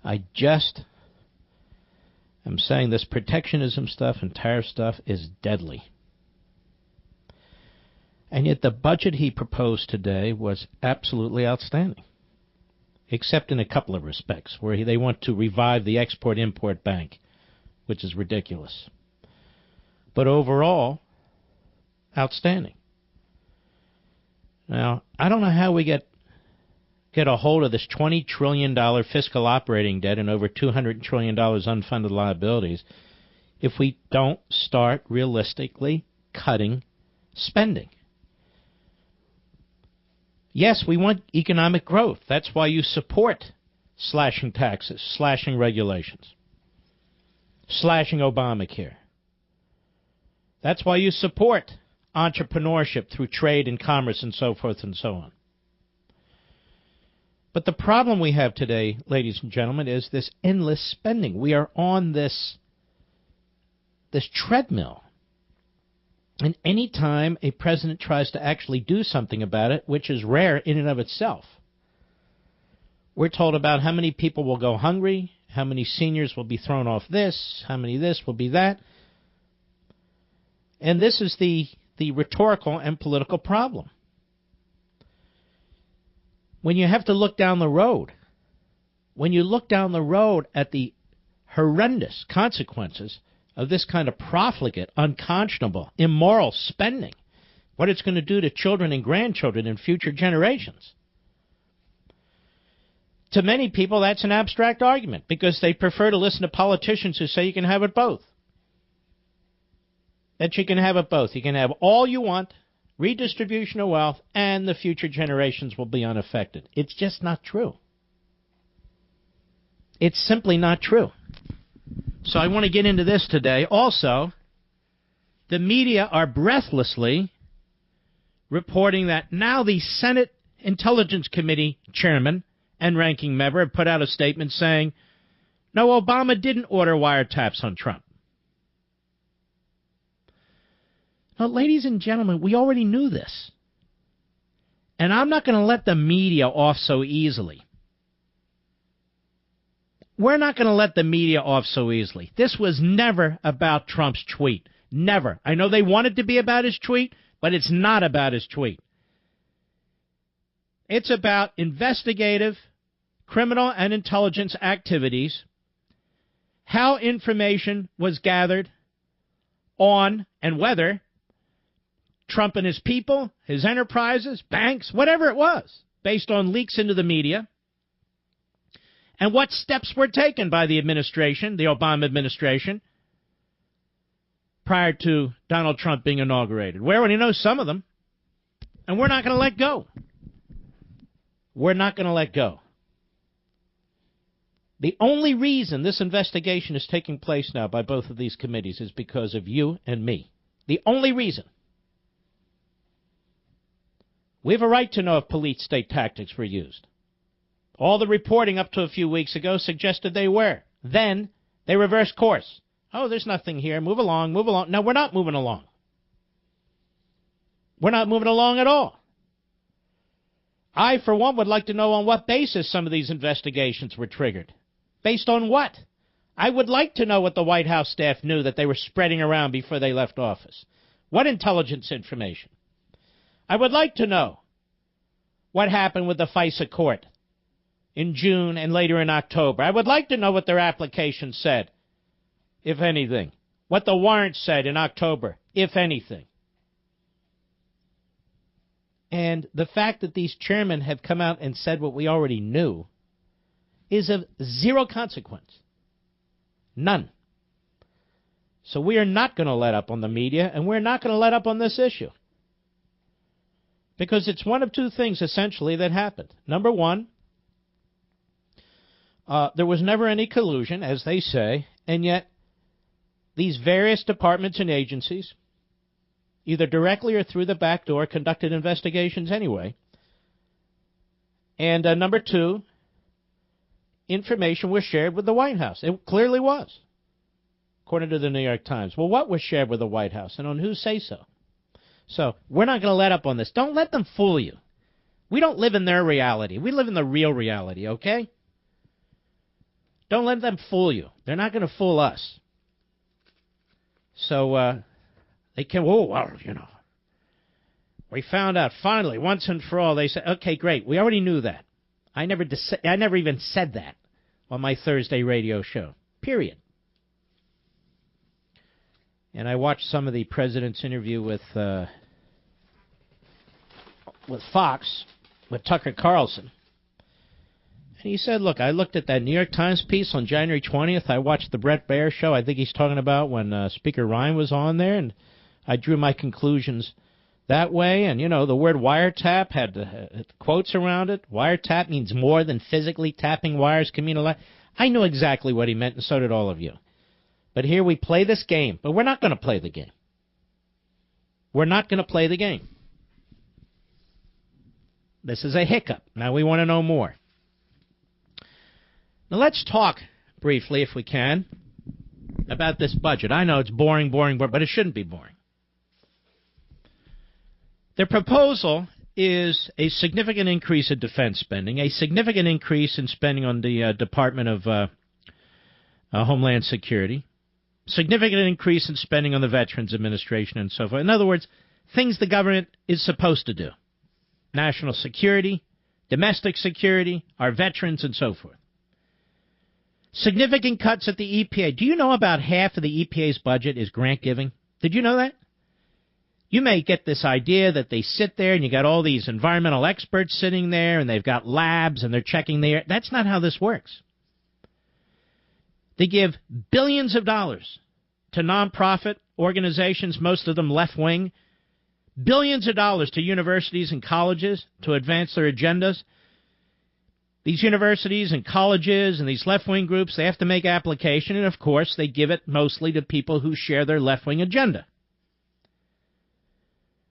I'm saying this protectionism stuff and tariff stuff is deadly. And yet the budget he proposed today was absolutely outstanding, except in a couple of respects, where they want to revive the Export-Import Bank, which is ridiculous. But overall, outstanding. Now, I don't know how we get a hold of this $20 trillion fiscal operating debt and over $200 trillion unfunded liabilities if we don't start realistically cutting spending. Yes, we want economic growth. That's why you support slashing taxes, slashing regulations, slashing Obamacare. That's why you support entrepreneurship through trade and commerce and so forth and so on. But the problem we have today, ladies and gentlemen, is this endless spending. We are on this treadmill. And any time a president tries to actually do something about it, which is rare in and of itself, we're told about how many people will go hungry, how many seniors will be thrown off this, how many this will be that. And this is the rhetorical and political problem. When you have to look down the road, when you look down the road at the horrendous consequences of this kind of profligate, unconscionable, immoral spending, what it's going to do to children and grandchildren and future generations. To many people, that's an abstract argument because they prefer to listen to politicians who say you can have it both. That you can have it both. You can have all you want, redistribution of wealth, and the future generations will be unaffected. It's just not true. It's simply not true. So I want to get into this today. Also, the media are breathlessly reporting that now the Senate Intelligence Committee chairman and ranking member have put out a statement saying, no, Obama didn't order wiretaps on Trump. Now, ladies and gentlemen, we already knew this. And I'm not going to let the media off so easily. We're not going to let the media off so easily. This was never about Trump's tweet. Never. I know they want it to be about his tweet, but it's not about his tweet. It's about investigative, criminal, and intelligence activities, how information was gathered on and whether Trump and his people, his enterprises, banks, whatever it was, based on leaks into the media, and what steps were taken by the administration, the Obama administration, prior to Donald Trump being inaugurated. We already know some of them, and we're not going to let go. We're not going to let go. The only reason this investigation is taking place now by both of these committees is because of you and me. The only reason. We have a right to know if police state tactics were used. All the reporting up to a few weeks ago suggested they were. Then they reversed course. Oh, there's nothing here. Move along, move along. No, we're not moving along. We're not moving along at all. I, for one, would like to know on what basis some of these investigations were triggered. Based on what? I would like to know what the White House staff knew that they were spreading around before they left office. What intelligence information? I would like to know what happened with the FISA court in June and later in October. I would like to know what their application said, if anything. What the warrant said in October, if anything. And the fact that these chairmen have come out and said what we already knew is of zero consequence. None. So we are not going to let up on the media, and we're not going to let up on this issue. Because it's one of two things, essentially, that happened. Number one, there was never any collusion, as they say, and yet these various departments and agencies, either directly or through the back door, conducted investigations anyway. And number two, information was shared with the White House. It clearly was, according to the New York Times. Well, what was shared with the White House, and on whose say-so? So we're not going to let up on this. Don't let them fool you. We don't live in their reality. We live in the real reality, okay? Don't let them fool you. They're not going to fool us. So they can, we found out finally, once and for all, they said, okay, great, we already knew that. I never even said that on my Thursday radio show, period. And I watched some of the president's interview with Fox, with Tucker Carlson. And he said, look, I looked at that New York Times piece on January 20th. I watched the Bret Baier show. I think he's talking about when Speaker Ryan was on there. And I drew my conclusions that way. And, the word wiretap had quotes around it. Wiretap means more than physically tapping wires. I knew exactly what he meant, and so did all of you. But here we play this game. But we're not going to play the game. We're not going to play the game. This is a hiccup. Now we want to know more. Now let's talk briefly, if we can, about this budget. I know it's boring, but it shouldn't be boring. Their proposal is a significant increase in defense spending, a significant increase in spending on the Department of Homeland Security, significant increase in spending on the Veterans Administration and so forth. In other words, things the government is supposed to do. National security, domestic security, our veterans, and so forth. Significant cuts at the EPA. Do you know about half of the EPA's budget is grant giving? Did you know that? You may get this idea that they sit there and you got all these environmental experts sitting there and they've got labs and they're checking the air. That's not how this works. They give billions of dollars to nonprofit organizations, most of them left-wing, billions of dollars to universities and colleges to advance their agendas. These universities and colleges and these left-wing groups, they have to make application, and of course they give it mostly to people who share their left-wing agenda.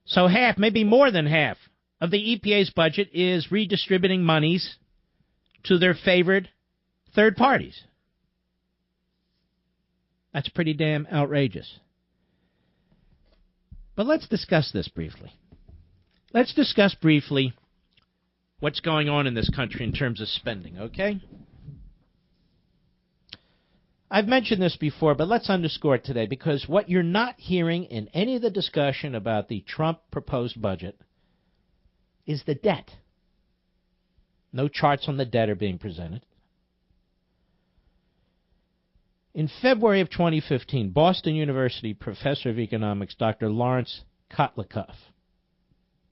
So half, maybe more than half, of the EPA's budget is redistributing monies to their favored third parties. That's pretty damn outrageous. But let's discuss this briefly. Let's discuss briefly what's going on in this country in terms of spending, okay? I've mentioned this before, but let's underscore it today, because what you're not hearing in any of the discussion about the Trump proposed budget is the debt. No charts on the debt are being presented. In February of 2015, Boston University professor of economics, Dr. Lawrence Kotlikoff,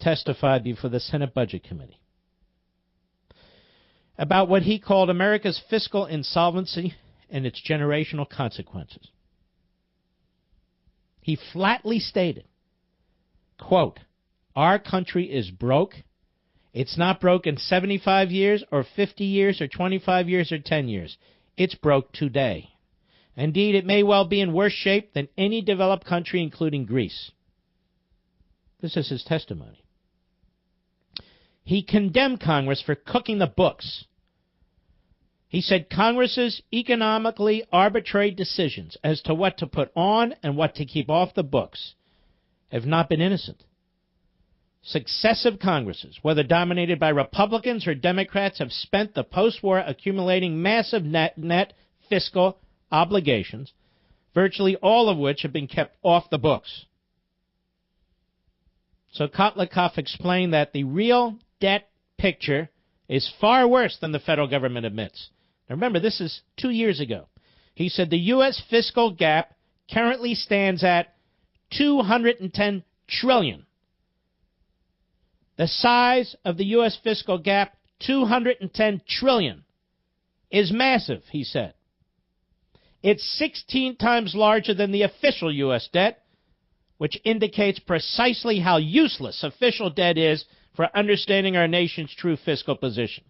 testified before the Senate Budget Committee about what he called America's fiscal insolvency and its generational consequences. He flatly stated, quote, "Our country is broke. It's not broke in 75 years or 50 years or 25 years or 10 years. It's broke today. Indeed, it may well be in worse shape than any developed country, including Greece." This is his testimony. He condemned Congress for cooking the books. He said Congress's economically arbitrary decisions as to what to put on and what to keep off the books have not been innocent. Successive Congresses, whether dominated by Republicans or Democrats, have spent the post-war accumulating massive net fiscal obligations, virtually all of which have been kept off the books. So Kotlikoff explained that the real debt picture is far worse than the federal government admits. Now remember, this is 2 years ago. He said the U.S. fiscal gap currently stands at $210 trillion. The size of the U.S. fiscal gap, $210 trillion, is massive, he said. It's 16 times larger than the official U.S. debt, which indicates precisely how useless official debt is for understanding our nation's true fiscal position.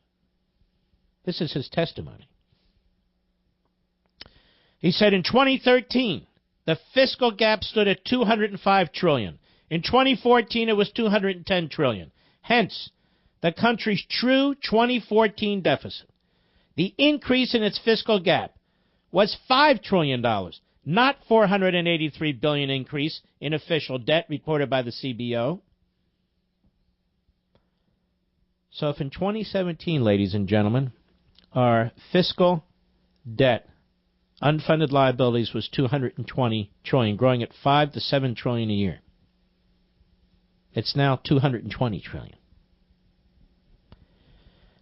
This is his testimony. He said in 2013, the fiscal gap stood at $205 trillion. In 2014, it was $210 trillion. Hence, the country's true 2014 deficit. The increase in its fiscal gap was $5 trillion, not $483 billion increase in official debt reported by the CBO. So if in 2017, ladies and gentlemen, our fiscal debt, unfunded liabilities was $220 trillion, growing at $5 to $7 trillion a year. It's now $220 trillion.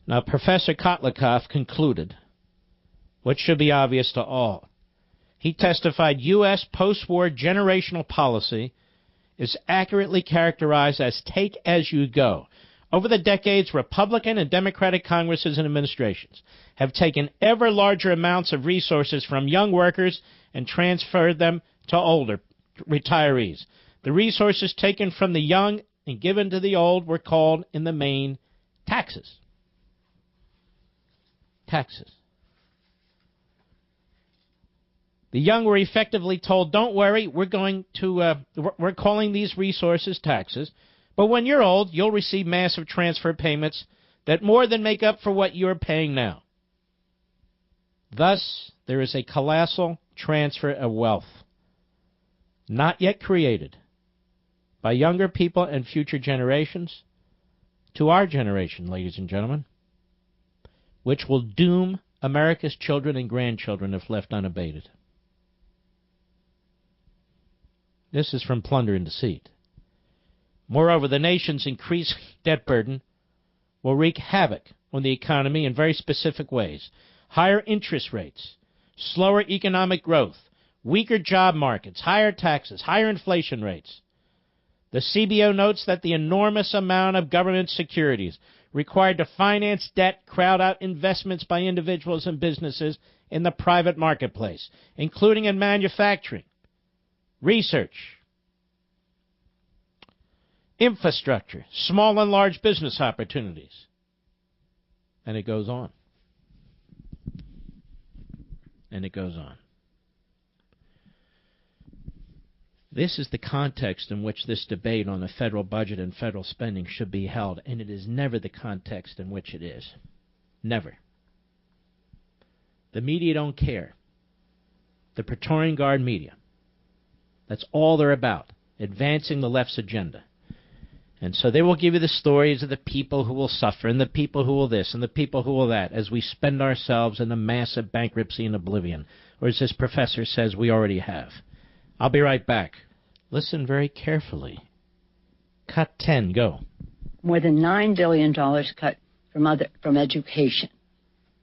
Now, Professor Kotlikoff concluded, what should be obvious to all. He testified U.S. post-war generational policy is accurately characterized as take as you go. Over the decades, Republican and Democratic Congresses and administrations have taken ever larger amounts of resources from young workers and transferred them to older retirees. The resources taken from the young and given to the old were called, in the main, taxes. Taxes. The young were effectively told, don't worry, we're calling these resources taxes, but when you're old, you'll receive massive transfer payments that more than make up for what you're paying now. Thus, there is a colossal transfer of wealth, not yet created by younger people and future generations, to our generation, ladies and gentlemen, which will doom America's children and grandchildren if left unabated. This is from Plunder and Deceit. Moreover, the nation's increased debt burden will wreak havoc on the economy in very specific ways. Higher interest rates, slower economic growth, weaker job markets, higher taxes, higher inflation rates. The CBO notes that the enormous amount of government securities required to finance debt crowd out investments by individuals and businesses in the private marketplace, including in manufacturing, research, infrastructure, small and large business opportunities. And it goes on. And it goes on. This is the context in which this debate on the federal budget and federal spending should be held, and it is never the context in which it is. Never. The media don't care. The Praetorian Guard media. That's all they're about, advancing the left's agenda. And so they will give you the stories of the people who will suffer, and the people who will this, and the people who will that, as we spend ourselves in a massive bankruptcy and oblivion, or as this professor says we already have. I'll be right back. Listen very carefully. Cut 10, go. More than $9 billion cut from education.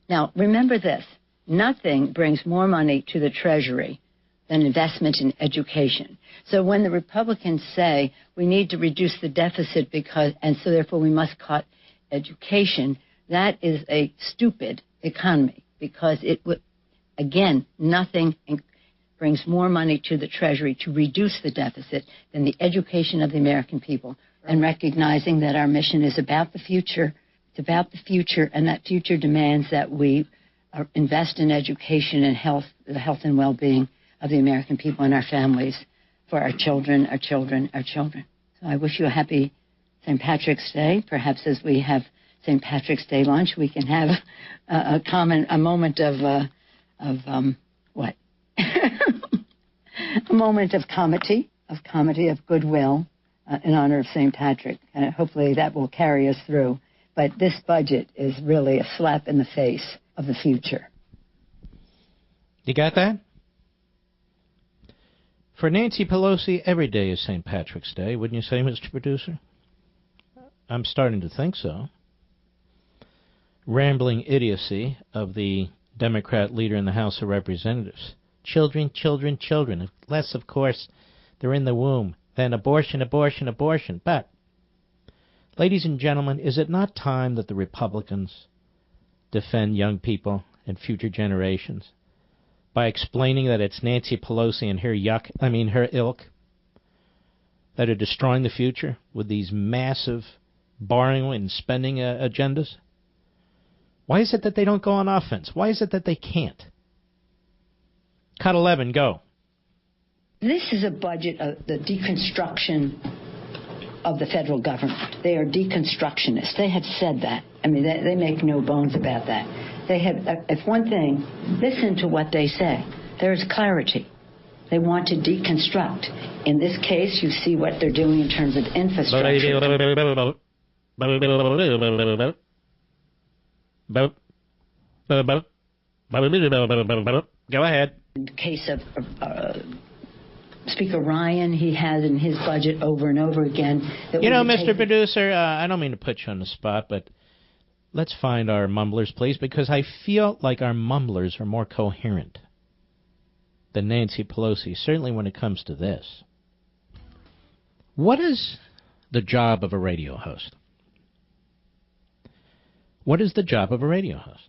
Now, remember this. Nothing brings more money to the Treasury than investment in education. So when the Republicans say we need to reduce the deficit and so therefore we must cut education, that is a stupid economy because it would, again, nothing brings more money to the Treasury to reduce the deficit than the education of the American people, and recognizing that our mission is about the future. It's about the future, and that future demands that we invest in education and health, the health and well-being of the American people and our families for our children, our children, our children. So I wish you a happy St. Patrick's Day. Perhaps as we have St. Patrick's Day lunch, we can have a moment of what? A moment of comedy, of goodwill in honor of St. Patrick. And hopefully that will carry us through. But this budget is really a slap in the face of the future. You got that? For Nancy Pelosi, every day is St. Patrick's Day, wouldn't you say, Mr. Producer? I'm starting to think so. Rambling idiocy of the Democrat leader in the House of Representatives. Children, children, children. Less, of course, they're in the womb than abortion, abortion, abortion. But, ladies and gentlemen, is it not time that the Republicans defend young people and future generations by explaining that it's Nancy Pelosi and her ilk that are destroying the future with these massive borrowing and spending agendas? Why is it that they don't go on offense? Why is it that they can't? Cut 11, go. This is a budget of the deconstruction of the federal government. They are deconstructionists. They have said that. I mean, they make no bones about that. They have, if one thing, listen to what they say. There is clarity. They want to deconstruct. In this case, you see what they're doing in terms of infrastructure. Go ahead. In the case of Speaker Ryan, he had in his budget over and over again. That Mr. Producer, I don't mean to put you on the spot, but let's find our mumblers, please, because I feel like our mumblers are more coherent than Nancy Pelosi, certainly when it comes to this. What is the job of a radio host? What is the job of a radio host?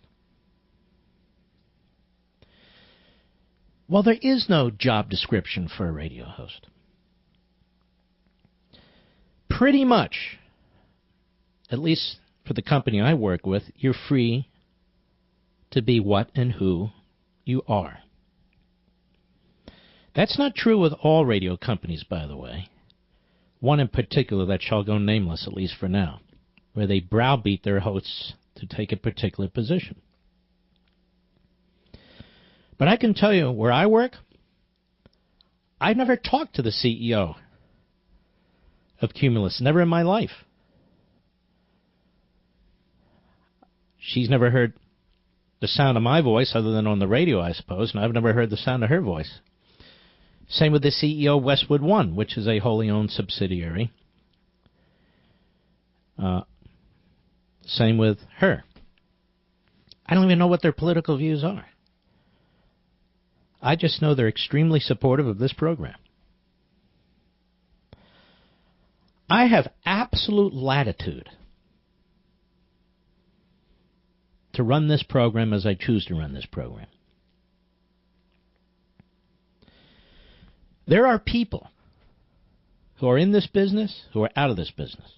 Well, there is no job description for a radio host. Pretty much, at least for the company I work with, you're free to be what and who you are. That's not true with all radio companies, by the way. One in particular that shall go nameless, at least for now, where they browbeat their hosts to take a particular position. But I can tell you, where I work, I've never talked to the CEO of Cumulus, never in my life. She's never heard the sound of my voice other than on the radio, I suppose, and I've never heard the sound of her voice. Same with the CEO of Westwood One, which is a wholly owned subsidiary. Same with her. I don't even know what their political views are. I just know they're extremely supportive of this program. I have absolute latitude to run this program as I choose to run this program. There are people who are in this business, who are out of this business,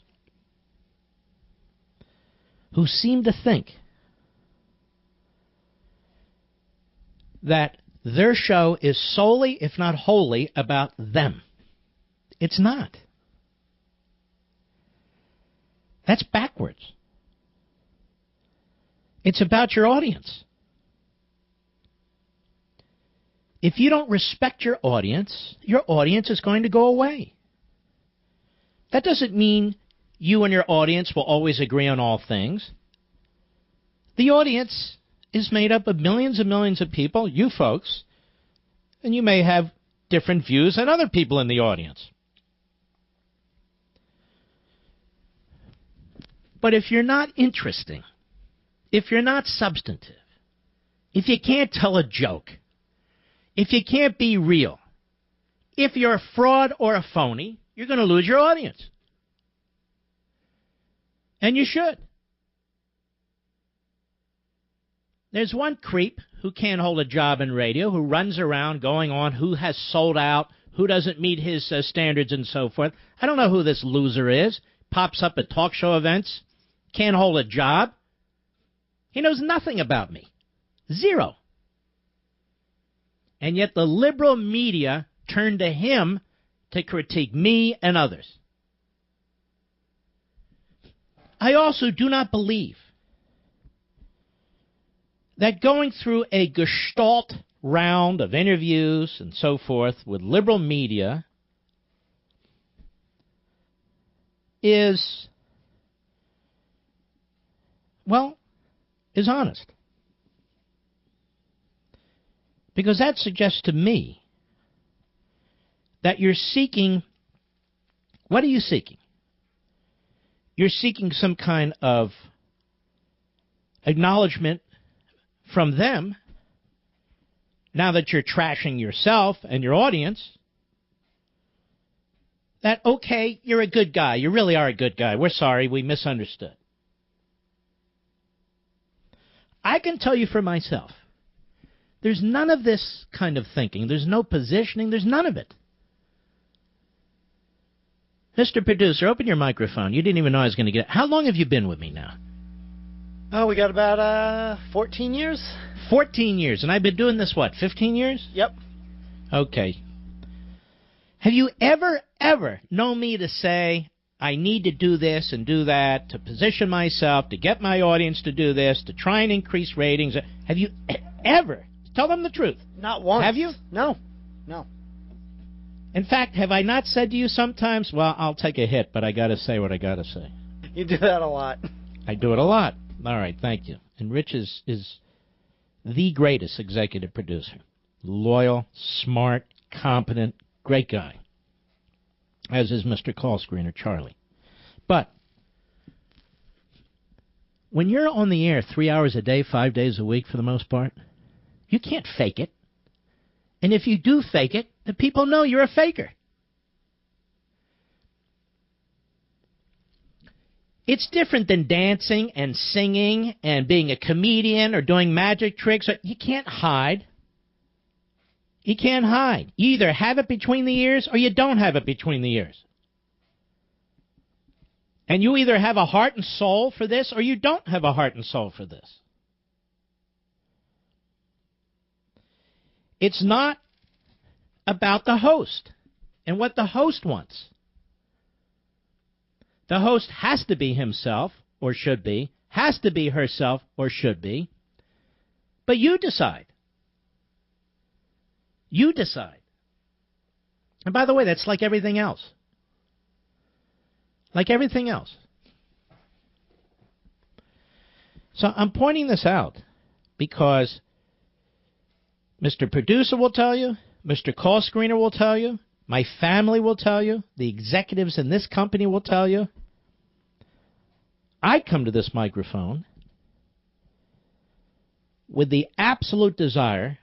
who seem to think that their show is solely, if not wholly, about them. It's not. That's backwards. It's about your audience. If you don't respect your audience is going to go away. That doesn't mean you and your audience will always agree on all things. The audience is made up of millions and millions of people, you folks, and you may have different views than other people in the audience. But if you're not interesting, if you're not substantive, if you can't tell a joke, if you can't be real, if you're a fraud or a phony, you're going to lose your audience. And you should. There's one creep who can't hold a job in radio, who runs around going on who has sold out, who doesn't meet his standards and so forth. I don't know who this loser is. Pops up at talk show events, can't hold a job. He knows nothing about me. Zero. And yet the liberal media turn to him to critique me and others. I also do not believe that going through a gestalt round of interviews and so forth with liberal media is honest. Because that suggests to me that you're seeking, what are you seeking? You're seeking some kind of acknowledgement from them, now that you're trashing yourself and your audience, that, okay, you're a good guy. You really are a good guy. We're sorry. We misunderstood. I can tell you for myself, there's none of this kind of thinking. There's no positioning. There's none of it. Mr. Producer, open your microphone. You didn't even know I was going to get it. How long have you been with me now? Oh, we got about 14 years. 14 years. And I've been doing this, what, 15 years? Yep. Okay. Have you ever known me to say, I need to do this and do that, to position myself, to get my audience to do this, to try and increase ratings? Have you ever? Tell them the truth. Not once. Have you? No. In fact, have I not said to you sometimes, well, I'll take a hit, but I got to say what I got to say? You do that a lot. I do it a lot. All right, thank you. And Rich is the greatest executive producer. Loyal, smart, competent, great guy. As is Mr. Call Screener, Charlie. But when you're on the air 3 hours a day, 5 days a week for the most part, you can't fake it. And if you do fake it, the people know you're a faker. It's different than dancing and singing and being a comedian or doing magic tricks. You can't hide. You can't hide. You either have it between the ears or you don't have it between the ears. And you either have a heart and soul for this or you don't have a heart and soul for this. It's not about the host and what the host wants. The host has to be himself, or should be, has to be herself, or should be. But you decide. You decide. And by the way, that's like everything else. Like everything else. So I'm pointing this out because Mr. Producer will tell you, Mr. Call Screener will tell you, my family will tell you, the executives in this company will tell you. I come to this microphone with the absolute desire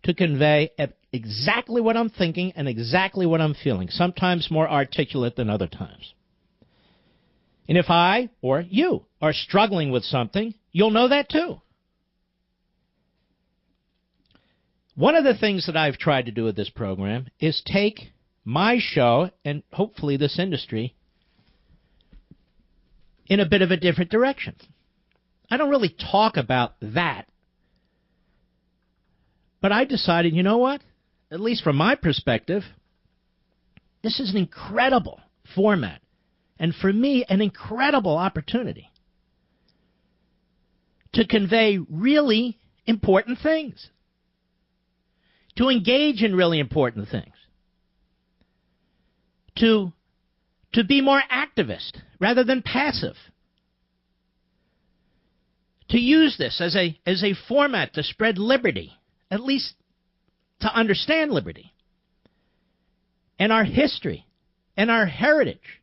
to convey exactly what I'm thinking and exactly what I'm feeling, sometimes more articulate than other times. And if I or you are struggling with something, you'll know that too. One of the things that I've tried to do with this program is take my show and hopefully this industry in a bit of a different direction. I don't really talk about that. But I decided, you know what? At least from my perspective, this is an incredible format. And for me, an incredible opportunity to convey really important things. To engage in really important things. To be more activist rather than passive. To use this as a format to spread liberty, at least to understand liberty, and our history, and our heritage,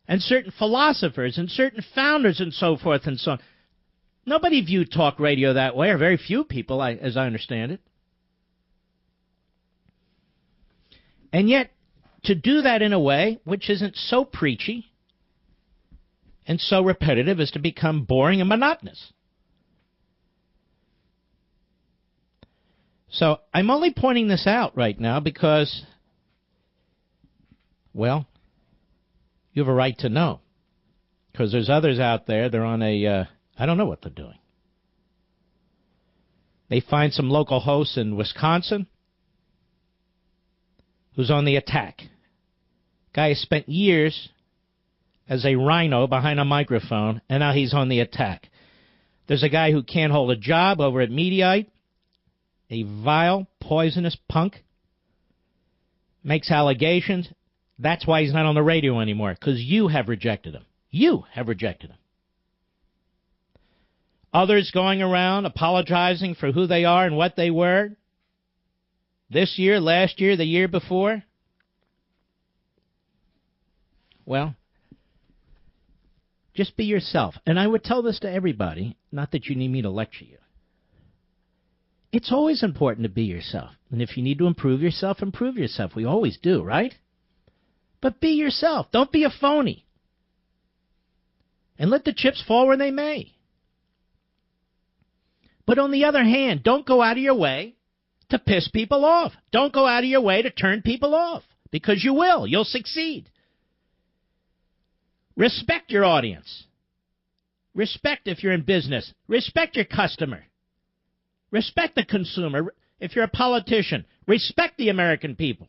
and certain philosophers, and certain founders, and so forth and so on. Nobody viewed talk radio that way, or very few people, as I understand it. And yet, to do that in a way which isn't so preachy and so repetitive as to become boring and monotonous. So I'm only pointing this out right now because, well, you have a right to know. Because there's others out there, they're on I don't know what they're doing. They find some local hosts in Wisconsin who's on the attack. Guy has spent years as a rhino behind a microphone, and now he's on the attack. There's a guy who can't hold a job over at Mediaite, a vile, poisonous punk, makes allegations. That's why he's not on the radio anymore, because you have rejected him. You have rejected him. Others going around apologizing for who they are and what they were this year, last year, the year before. Well, just be yourself. And I would tell this to everybody, not that you need me to lecture you. It's always important to be yourself. And if you need to improve yourself, improve yourself. We always do, right? But be yourself. Don't be a phony. And let the chips fall where they may. But on the other hand, don't go out of your way to piss people off. Don't go out of your way to turn people off. Because you will. You'll succeed. Respect your audience. Respect if you're in business. Respect your customer. Respect the consumer. If you're a politician, respect the American people.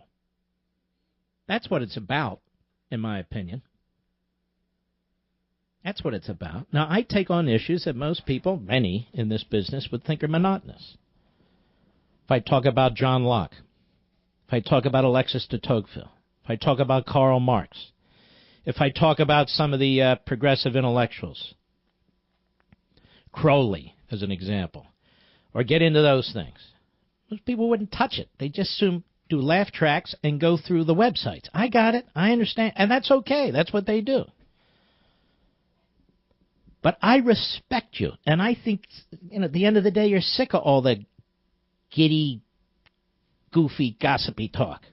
That's what it's about, in my opinion. That's what it's about. Now, I take on issues that most people, many in this business, would think are monotonous. If I talk about John Locke, if I talk about Alexis de Tocqueville, if I talk about Karl Marx, if I talk about some of the progressive intellectuals, Crowley, as an example, or get into those things. Most people wouldn't touch it. They just soon do laugh tracks and go through the websites. I got it. I understand. And that's okay. That's what they do. But I respect you. And I think, at the end of the day, you're sick of all that giddy, goofy, gossipy talk.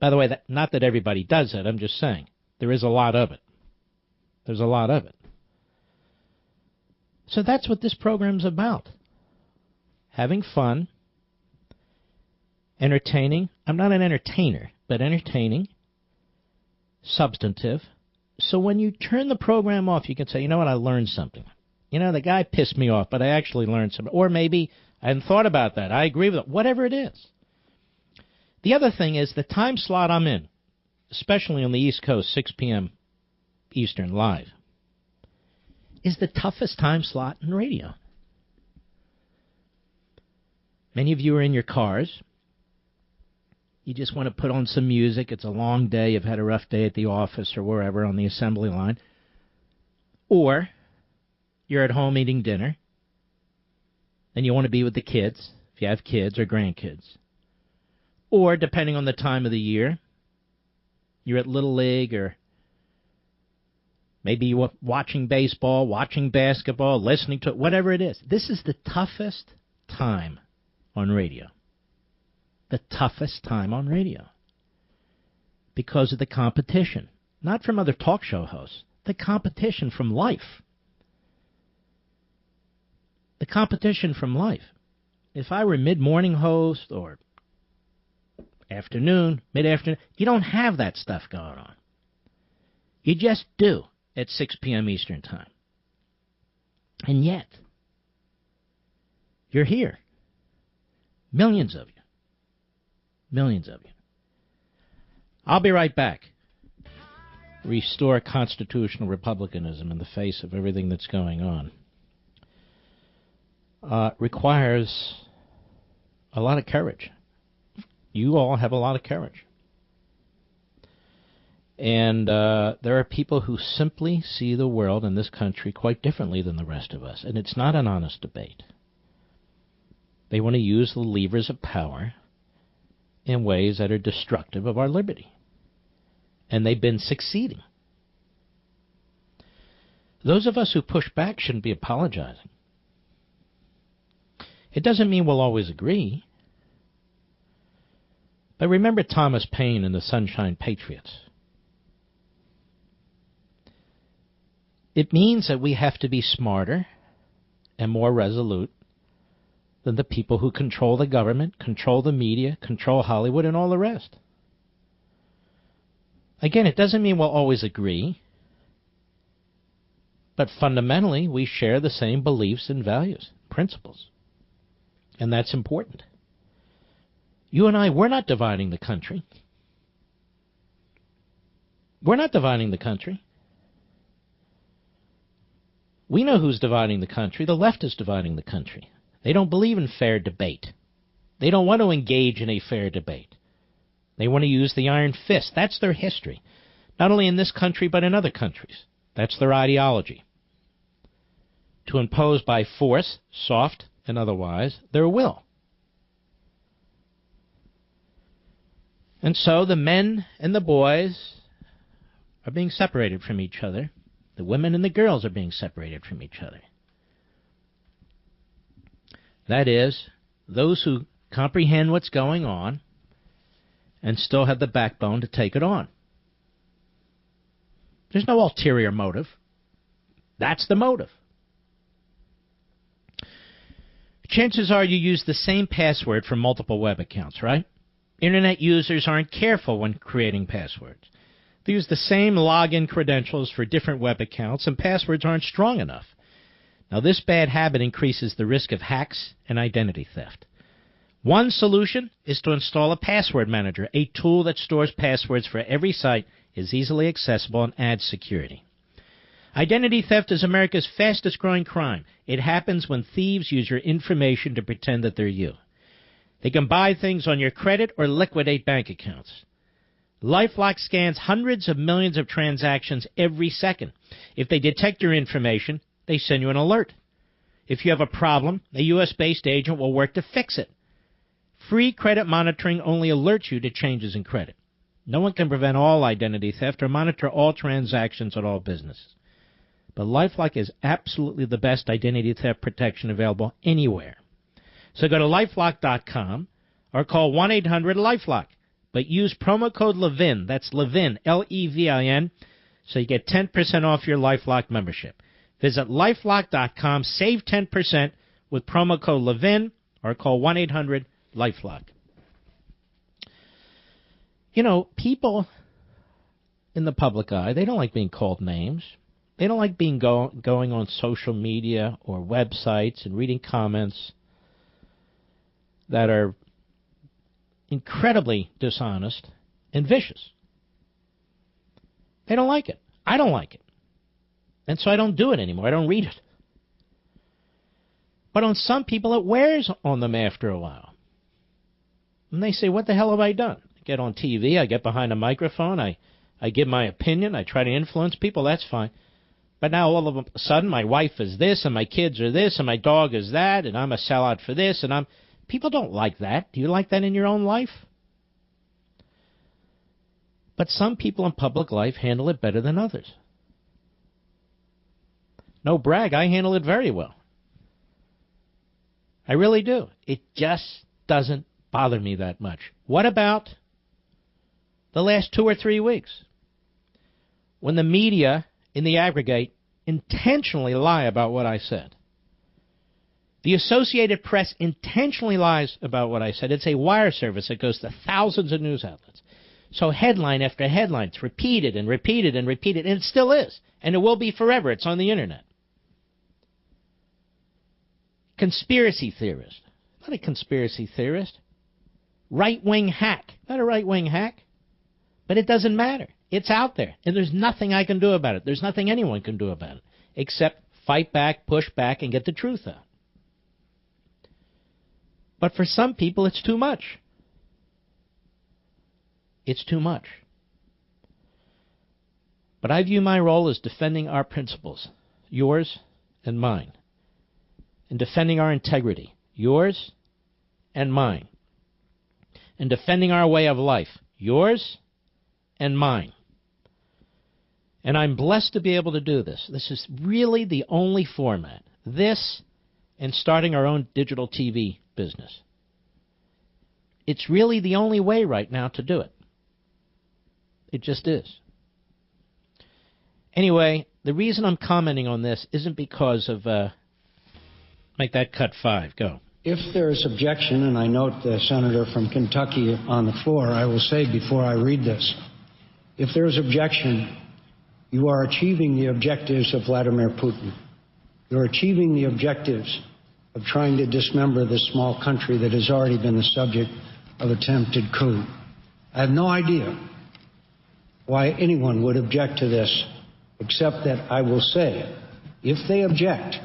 By the way, not that everybody does it. I'm just saying. There is a lot of it. There's a lot of it. So that's what this program's about. Having fun. Entertaining. I'm not an entertainer, but entertaining. Substantive. So when you turn the program off, you can say, you know what, I learned something. The guy pissed me off, but I actually learned something. Or maybe I hadn't thought about that. I agree with it. Whatever it is. The other thing is the time slot I'm in, especially on the East Coast, 6 p.m. Eastern live, is the toughest time slot in radio. Many of you are in your cars. You just want to put on some music. It's a long day. You've had a rough day at the office or wherever on the assembly line. Or you're at home eating dinner, and you want to be with the kids, if you have kids or grandkids. Or, depending on the time of the year, you're at Little League, or maybe you're watching baseball, watching basketball, listening to it, whatever it is. This is the toughest time on radio. The toughest time on radio. Because of the competition. Not from other talk show hosts. The competition from life. The competition from life. If I were mid-morning host or afternoon, mid-afternoon, you don't have that stuff going on. You just do at 6 p.m. Eastern Time. And yet, you're here. Millions of you. Millions of you. I'll be right back. Restore constitutional republicanism in the face of everything that's going on. Requires a lot of courage. You all have a lot of courage. And there are people who simply see the world in this country quite differently than the rest of us. And it's not an honest debate. They want to use the levers of power in ways that are destructive of our liberty. And they've been succeeding. Those of us who push back shouldn't be apologizing. It doesn't mean we'll always agree. But remember Thomas Paine and the Sunshine Patriots. It means that we have to be smarter and more resolute than the people who control the government, control the media, control Hollywood, and all the rest. Again, it doesn't mean we'll always agree, but fundamentally we share the same beliefs and values, principles. And that's important. You and I, we're not dividing the country. We're not dividing the country. We know who's dividing the country. The left is dividing the country. They don't believe in fair debate. They don't want to engage in a fair debate. They want to use the iron fist. That's their history. Not only in this country, but in other countries. That's their ideology. To impose by force, soft and otherwise, their will. And so the men and the boys are being separated from each other. The women and the girls are being separated from each other. That is, those who comprehend what's going on and still have the backbone to take it on. There's no ulterior motive. That's the motive. Chances are you use the same password for multiple web accounts, right? Internet users aren't careful when creating passwords. They use the same login credentials for different web accounts, and passwords aren't strong enough. Now, this bad habit increases the risk of hacks and identity theft. One solution is to install a password manager, a tool that stores passwords for every site, is easily accessible, and adds security. Identity theft is America's fastest growing crime. It happens when thieves use your information to pretend that they're you. They can buy things on your credit or liquidate bank accounts. LifeLock scans hundreds of millions of transactions every second. If they detect your information, they send you an alert. If you have a problem, a U.S.-based agent will work to fix it. Free credit monitoring only alerts you to changes in credit. No one can prevent all identity theft or monitor all transactions at all businesses. But LifeLock is absolutely the best identity theft protection available anywhere. So go to LifeLock.com or call 1-800-LifeLock. But use promo code Levin, that's Levin, Levin, so you get 10% off your LifeLock membership. Visit LifeLock.com, save 10% with promo code Levin, or call 1-800-LifeLock. You know, people in the public eye, they don't like being called names. They don't like being going on social media or websites and reading comments that are incredibly dishonest and vicious. They don't like it. I don't like it. And so I don't do it anymore. I don't read it. But on some people, it wears on them after a while. And they say, what the hell have I done? I get on TV, I get behind a microphone, I give my opinion, I try to influence people, that's fine. But now all of a sudden my wife is this, and my kids are this, and my dog is that, and I'm a sellout for this, and I'm... People don't like that. Do you like that in your own life? But some people in public life handle it better than others. No brag, I handle it very well. I really do. It just doesn't bother me that much. What about the last 2 or 3 weeks? When the media, in the aggregate, intentionally lie about what I said. The Associated Press intentionally lies about what I said. It's a wire service that goes to thousands of news outlets. So headline after headline, it's repeated and repeated and repeated, and it still is. And it will be forever. It's on the Internet. Conspiracy theorist. Not a conspiracy theorist. Right-wing hack. Not a right-wing hack. But it doesn't matter. It's out there. And there's nothing I can do about it. There's nothing anyone can do about it. Except fight back, push back, and get the truth out. But for some people, it's too much. It's too much. But I view my role as defending our principles, yours and mine, and defending our integrity, yours and mine, and defending our way of life, yours and mine. And I'm blessed to be able to do this. This is really the only format. This and starting our own digital TV business. It's really the only way right now to do it. It just is. Anyway, the reason I'm commenting on this isn't because of... make that cut 5. Go. If there is objection, and I note the senator from Kentucky on the floor, I will say before I read this, if there is objection, you are achieving the objectives of Vladimir Putin. You're achieving the objectives of trying to dismember this small country that has already been the subject of attempted coup. I have no idea why anyone would object to this, except that I will say, if they object,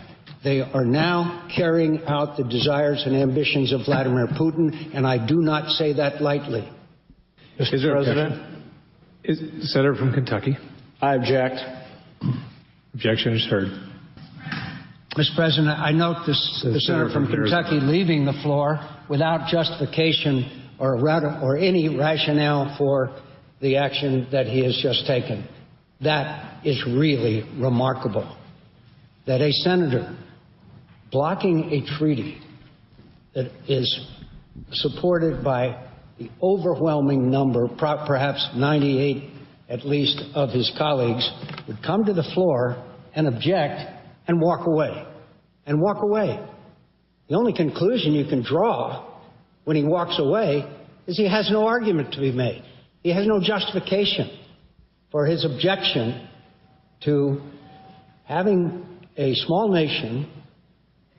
they are now carrying out the desires and ambitions of Vladimir Putin, and I do not say that lightly. Mr. President? Senator from Kentucky. I object. Objection is heard. Mr. President, I note the senator from Kentucky leaving the floor without justification or any rationale for the action that he has just taken. That is really remarkable. That a senator blocking a treaty that is supported by the overwhelming number, perhaps 98 at least, of his colleagues, would come to the floor and object and walk away. And walk away. The only conclusion you can draw when he walks away is he has no argument to be made. He has no justification for his objection to having a small nation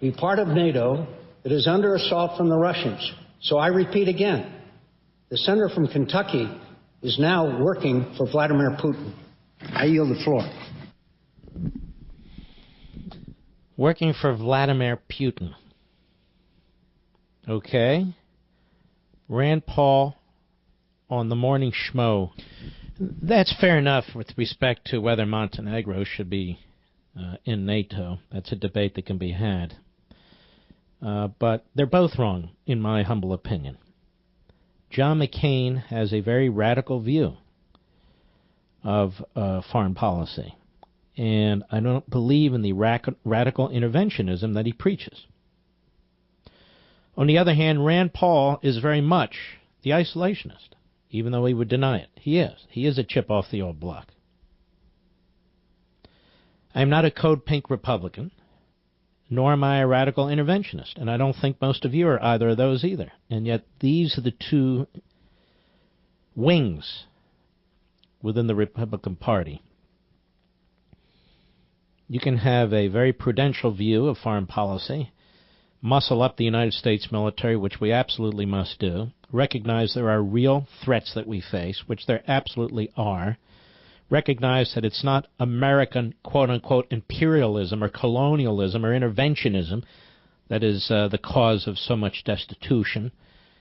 be part of NATO that is under assault from the Russians. So I repeat again, the senator from Kentucky is now working for Vladimir Putin. I yield the floor. Working for Vladimir Putin. Okay. Rand Paul on the Morning Schmo. That's fair enough with respect to whether Montenegro should be in NATO. That's a debate that can be had. but they're both wrong, in my humble opinion. John McCain has a very radical view of foreign policy, and I don't believe in the radical interventionism that he preaches. On the other hand, Rand Paul is very much the isolationist, even though he would deny it. He is. He is a chip off the old block. I am not a code pink Republican, nor am I a radical interventionist, and I don't think most of you are either of those either. And yet these are the two wings within the Republican Party. You can have a very prudential view of foreign policy, muscle up the United States military, which we absolutely must do, recognize there are real threats that we face, which there absolutely are, recognize that it's not American, quote-unquote, imperialism or colonialism or interventionism that is the cause of so much destitution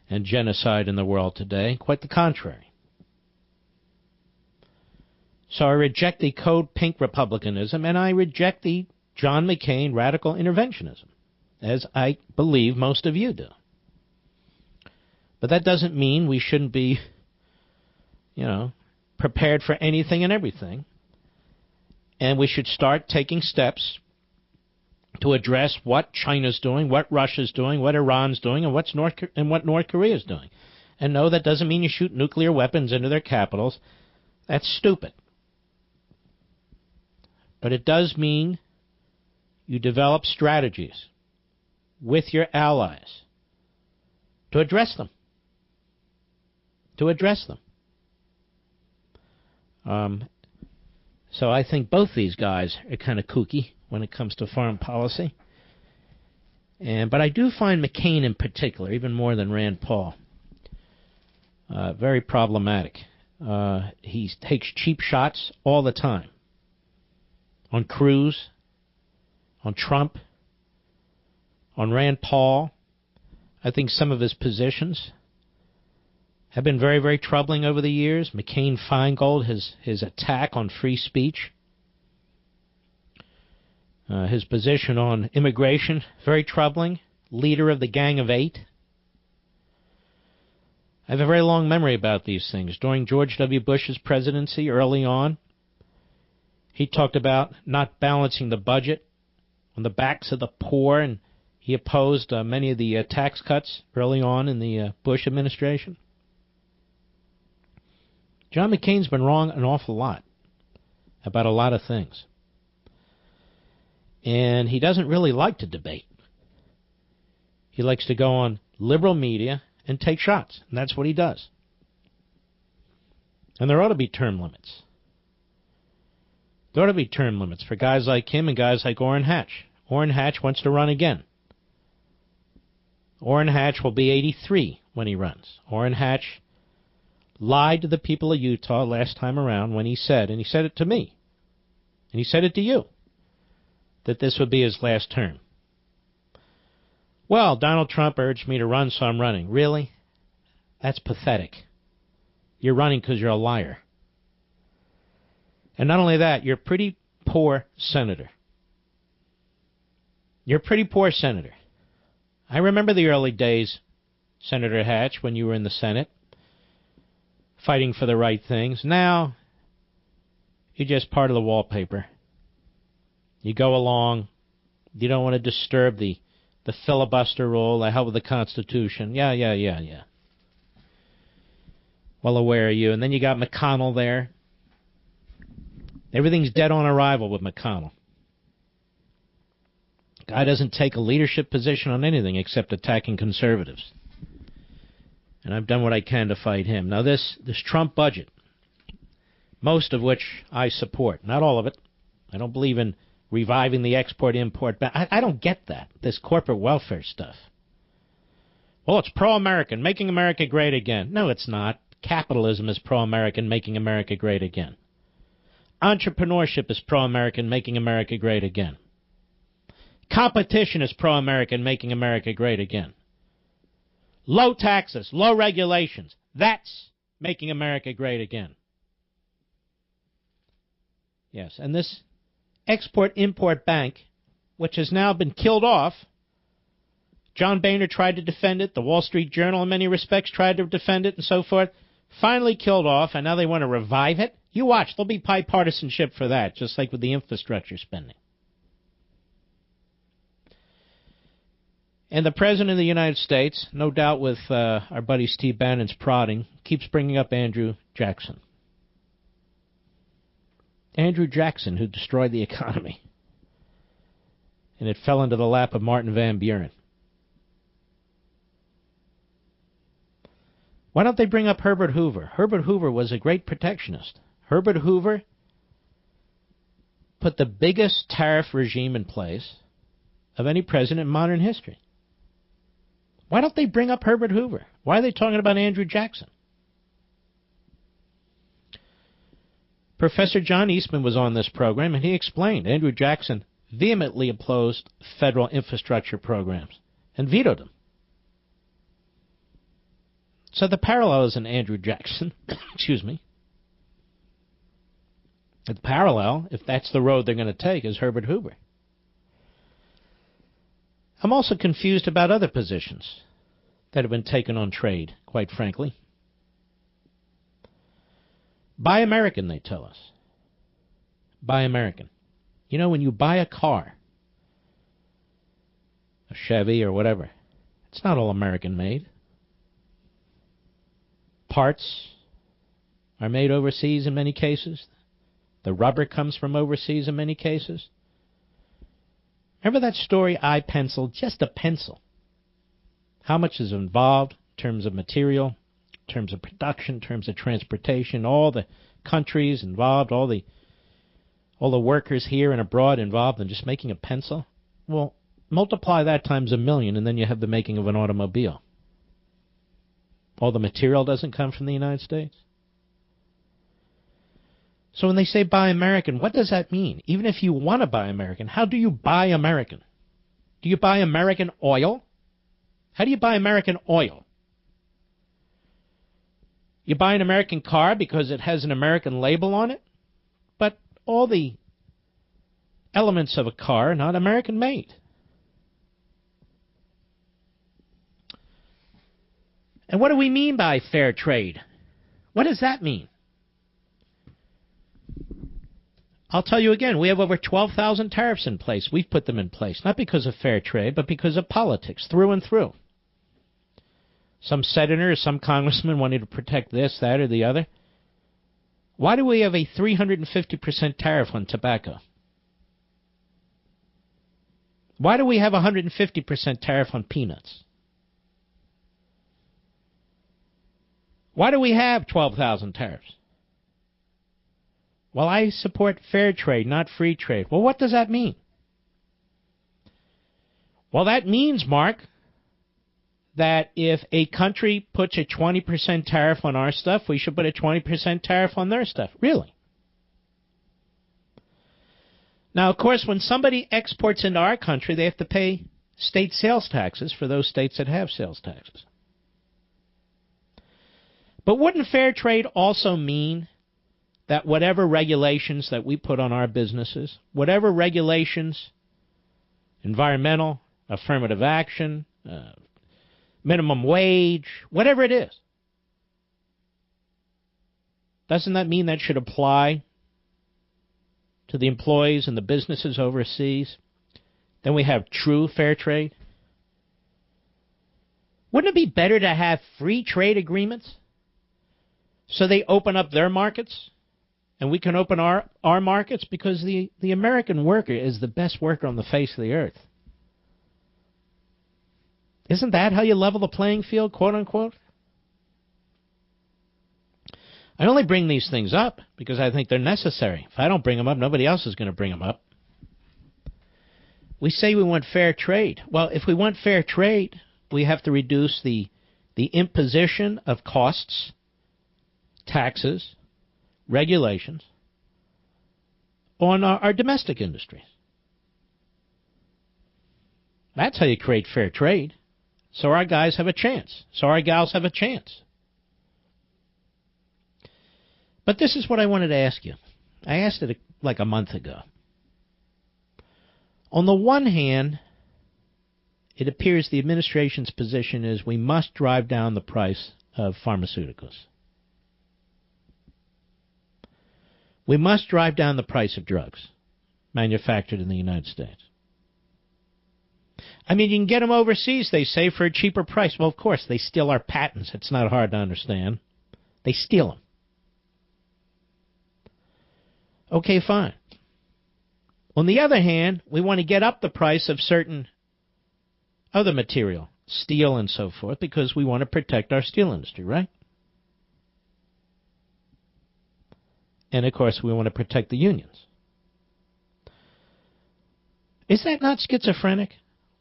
and genocide in the world today. Quite the contrary. So I reject the code pink republicanism, and I reject the John McCain radical interventionism, as I believe most of you do. But that doesn't mean we shouldn't be, prepared for anything and everything. And we should start taking steps to address what China's doing, what Russia's doing, what Iran's doing, and what North Korea's doing. And no, that doesn't mean you shoot nuclear weapons into their capitals. That's stupid. But it does mean you develop strategies with your allies to address them. So I think both these guys are kind of kooky when it comes to foreign policy. But I do find McCain in particular, even more than Rand Paul, very problematic. He takes cheap shots all the time. On Cruz, on Trump, on Rand Paul. I think some of his positions have been very, very troubling over the years. McCain-Feingold, his attack on free speech. His position on immigration, very troubling. Leader of the Gang of Eight. I have a very long memory about these things. During George W. Bush's presidency, early on, he talked about not balancing the budget on the backs of the poor, and he opposed many of the tax cuts early on in the Bush administration. John McCain's been wrong an awful lot about a lot of things. And he doesn't really like to debate. He likes to go on liberal media and take shots, and that's what he does. And there ought to be term limits. There ought to be term limits for guys like him and guys like Orrin Hatch. Orrin Hatch wants to run again. Orrin Hatch will be 83 when he runs. Orrin Hatch lied to the people of Utah last time around when he said, and he said it to me, and he said it to you, that this would be his last term. Well, Donald Trump urged me to run, so I'm running. Really? That's pathetic. You're running because you're a liar. And not only that, you're a pretty poor senator. You're a pretty poor senator. I remember the early days, Senator Hatch, when you were in the Senate, fighting for the right things. Now, you're just part of the wallpaper. You go along. You don't want to disturb the filibuster rule, the hell with the Constitution. Yeah. Well aware of you. And then you got McConnell there. Everything's dead on arrival with McConnell. Guy doesn't take a leadership position on anything except attacking conservatives. And I've done what I can to fight him. Now this Trump budget, most of which I support, not all of it. I don't believe in reviving the export-import. I don't get that, this corporate welfare stuff. Well, it's pro-American, making America great again. No, it's not. Capitalism is pro-American, making America great again. Entrepreneurship is pro-American, making America great again. Competition is pro-American, making America great again. Low taxes, low regulations, that's making America great again. Yes, and this Export-Import Bank, which has now been killed off John Boehner tried to defend it. The Wall Street Journal, in many respects, tried to defend it and so forth. Finally killed off, and now they want to revive it. You watch. There'll be bipartisanship for that, just like with the infrastructure spending. And the President of the United States, no doubt with our buddy Steve Bannon's prodding, keeps bringing up Andrew Jackson. Andrew Jackson, who destroyed the economy. And it fell into the lap of Martin Van Buren. Why don't they bring up Herbert Hoover? Herbert Hoover was a great protectionist. Herbert Hoover put the biggest tariff regime in place of any president in modern history. Why don't they bring up Herbert Hoover? Why are they talking about Andrew Jackson? Professor John Eastman was on this program, and he explained Andrew Jackson vehemently opposed federal infrastructure programs and vetoed them. So the parallel isn't Andrew Jackson. Excuse me. The parallel, if that's the road they're going to take, is Herbert Hoover. I'm also confused about other positions that have been taken on trade, quite frankly. Buy American, they tell us. Buy American. You know, when you buy a car, a Chevy or whatever, it's not all American made. Parts are made overseas in many cases. The rubber comes from overseas in many cases. Remember that story, I Pencil? Just a pencil. How much is involved in terms of material, in terms of production, in terms of transportation, all the countries involved, all the workers here and abroad involved in just making a pencil? Well, multiply that times 1 million, and then you have the making of an automobile. All the material doesn't come from the United States. So when they say buy American, what does that mean? Even if you want to buy American, how do you buy American? Do you buy American oil? How do you buy American oil? You buy an American car because it has an American label on it? But all the elements of a car are not American made. And what do we mean by fair trade? What does that mean? I'll tell you again, we have over 12,000 tariffs in place. We've put them in place, not because of fair trade, but because of politics, through and through. Some senator or some congressman wanted to protect this, that, or the other. Why do we have a 350% tariff on tobacco? Why do we have a 150% tariff on peanuts? Why do we have 12,000 tariffs? Well, I support fair trade, not free trade. Well, what does that mean? Well, that means, Mark, that if a country puts a 20% tariff on our stuff, we should put a 20% tariff on their stuff. Really? Now, of course, when somebody exports into our country, they have to pay state sales taxes for those states that have sales taxes. But wouldn't fair trade also mean that whatever regulations that we put on our businesses, whatever regulations, environmental, affirmative action, minimum wage, whatever it is, doesn't that mean that should apply to the employees and the businesses overseas? Then we have true fair trade. Wouldn't it be better to have free trade agreements so they open up their markets and we can open our markets? Because the American worker is the best worker on the face of the earth. Isn't that how you level the playing field, quote unquote? I only bring these things up because I think they're necessary. If I don't bring them up, nobody else is going to bring them up. We say we want fair trade. Well, if we want fair trade, we have to reduce the imposition of costs, taxes, regulations on our domestic industries. That's how you create fair trade. So our guys have a chance. So our gals have a chance. But this is what I wanted to ask you. I asked it like a month ago. On the one hand, it appears the administration's position is we must drive down the price of pharmaceuticals. We must drive down the price of drugs manufactured in the United States. I mean, you can get them overseas, they say, for a cheaper price. Well, of course, they steal our patents. It's not hard to understand. They steal them. Okay, fine. On the other hand, we want to get up the price of certain other material, steel and so forth, because we want to protect our steel industry, right? And, of course, we want to protect the unions. Is that not schizophrenic?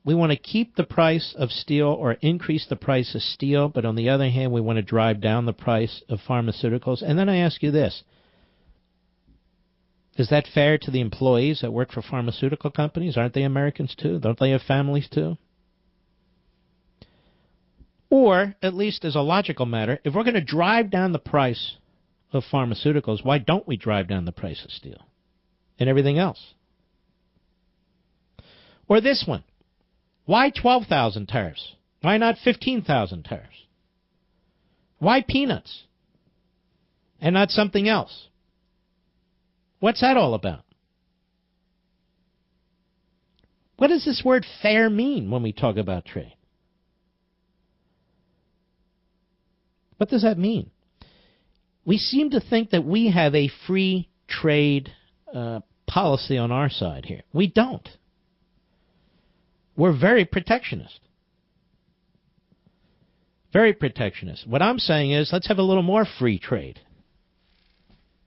We want to keep the price of steel or increase the price of steel, but on the other hand, we want to drive down the price of pharmaceuticals. And then I ask you this. Is that fair to the employees that work for pharmaceutical companies? Aren't they Americans too? Don't they have families too? Or, at least as a logical matter, if we're going to drive down the price of pharmaceuticals, why don't we drive down the price of steel and everything else? Or this one. Why 12,000 tariffs? Why not 15,000 tariffs? Why peanuts and not something else? What's that all about? What does this word fair mean when we talk about trade? What does that mean? We seem to think that we have a free trade policy on our side here. We don't. We're very protectionist. Very protectionist. What I'm saying is, let's have a little more free trade.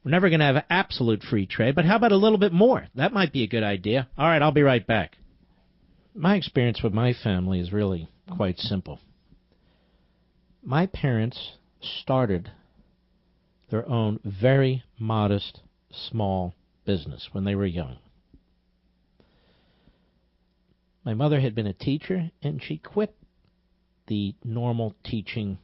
We're never going to have absolute free trade, but how about a little bit more? That might be a good idea. All right, I'll be right back. My experience with my family is really quite simple. My parents started their own very modest, small business when they were young. My mother had been a teacher, and she quit the normal teaching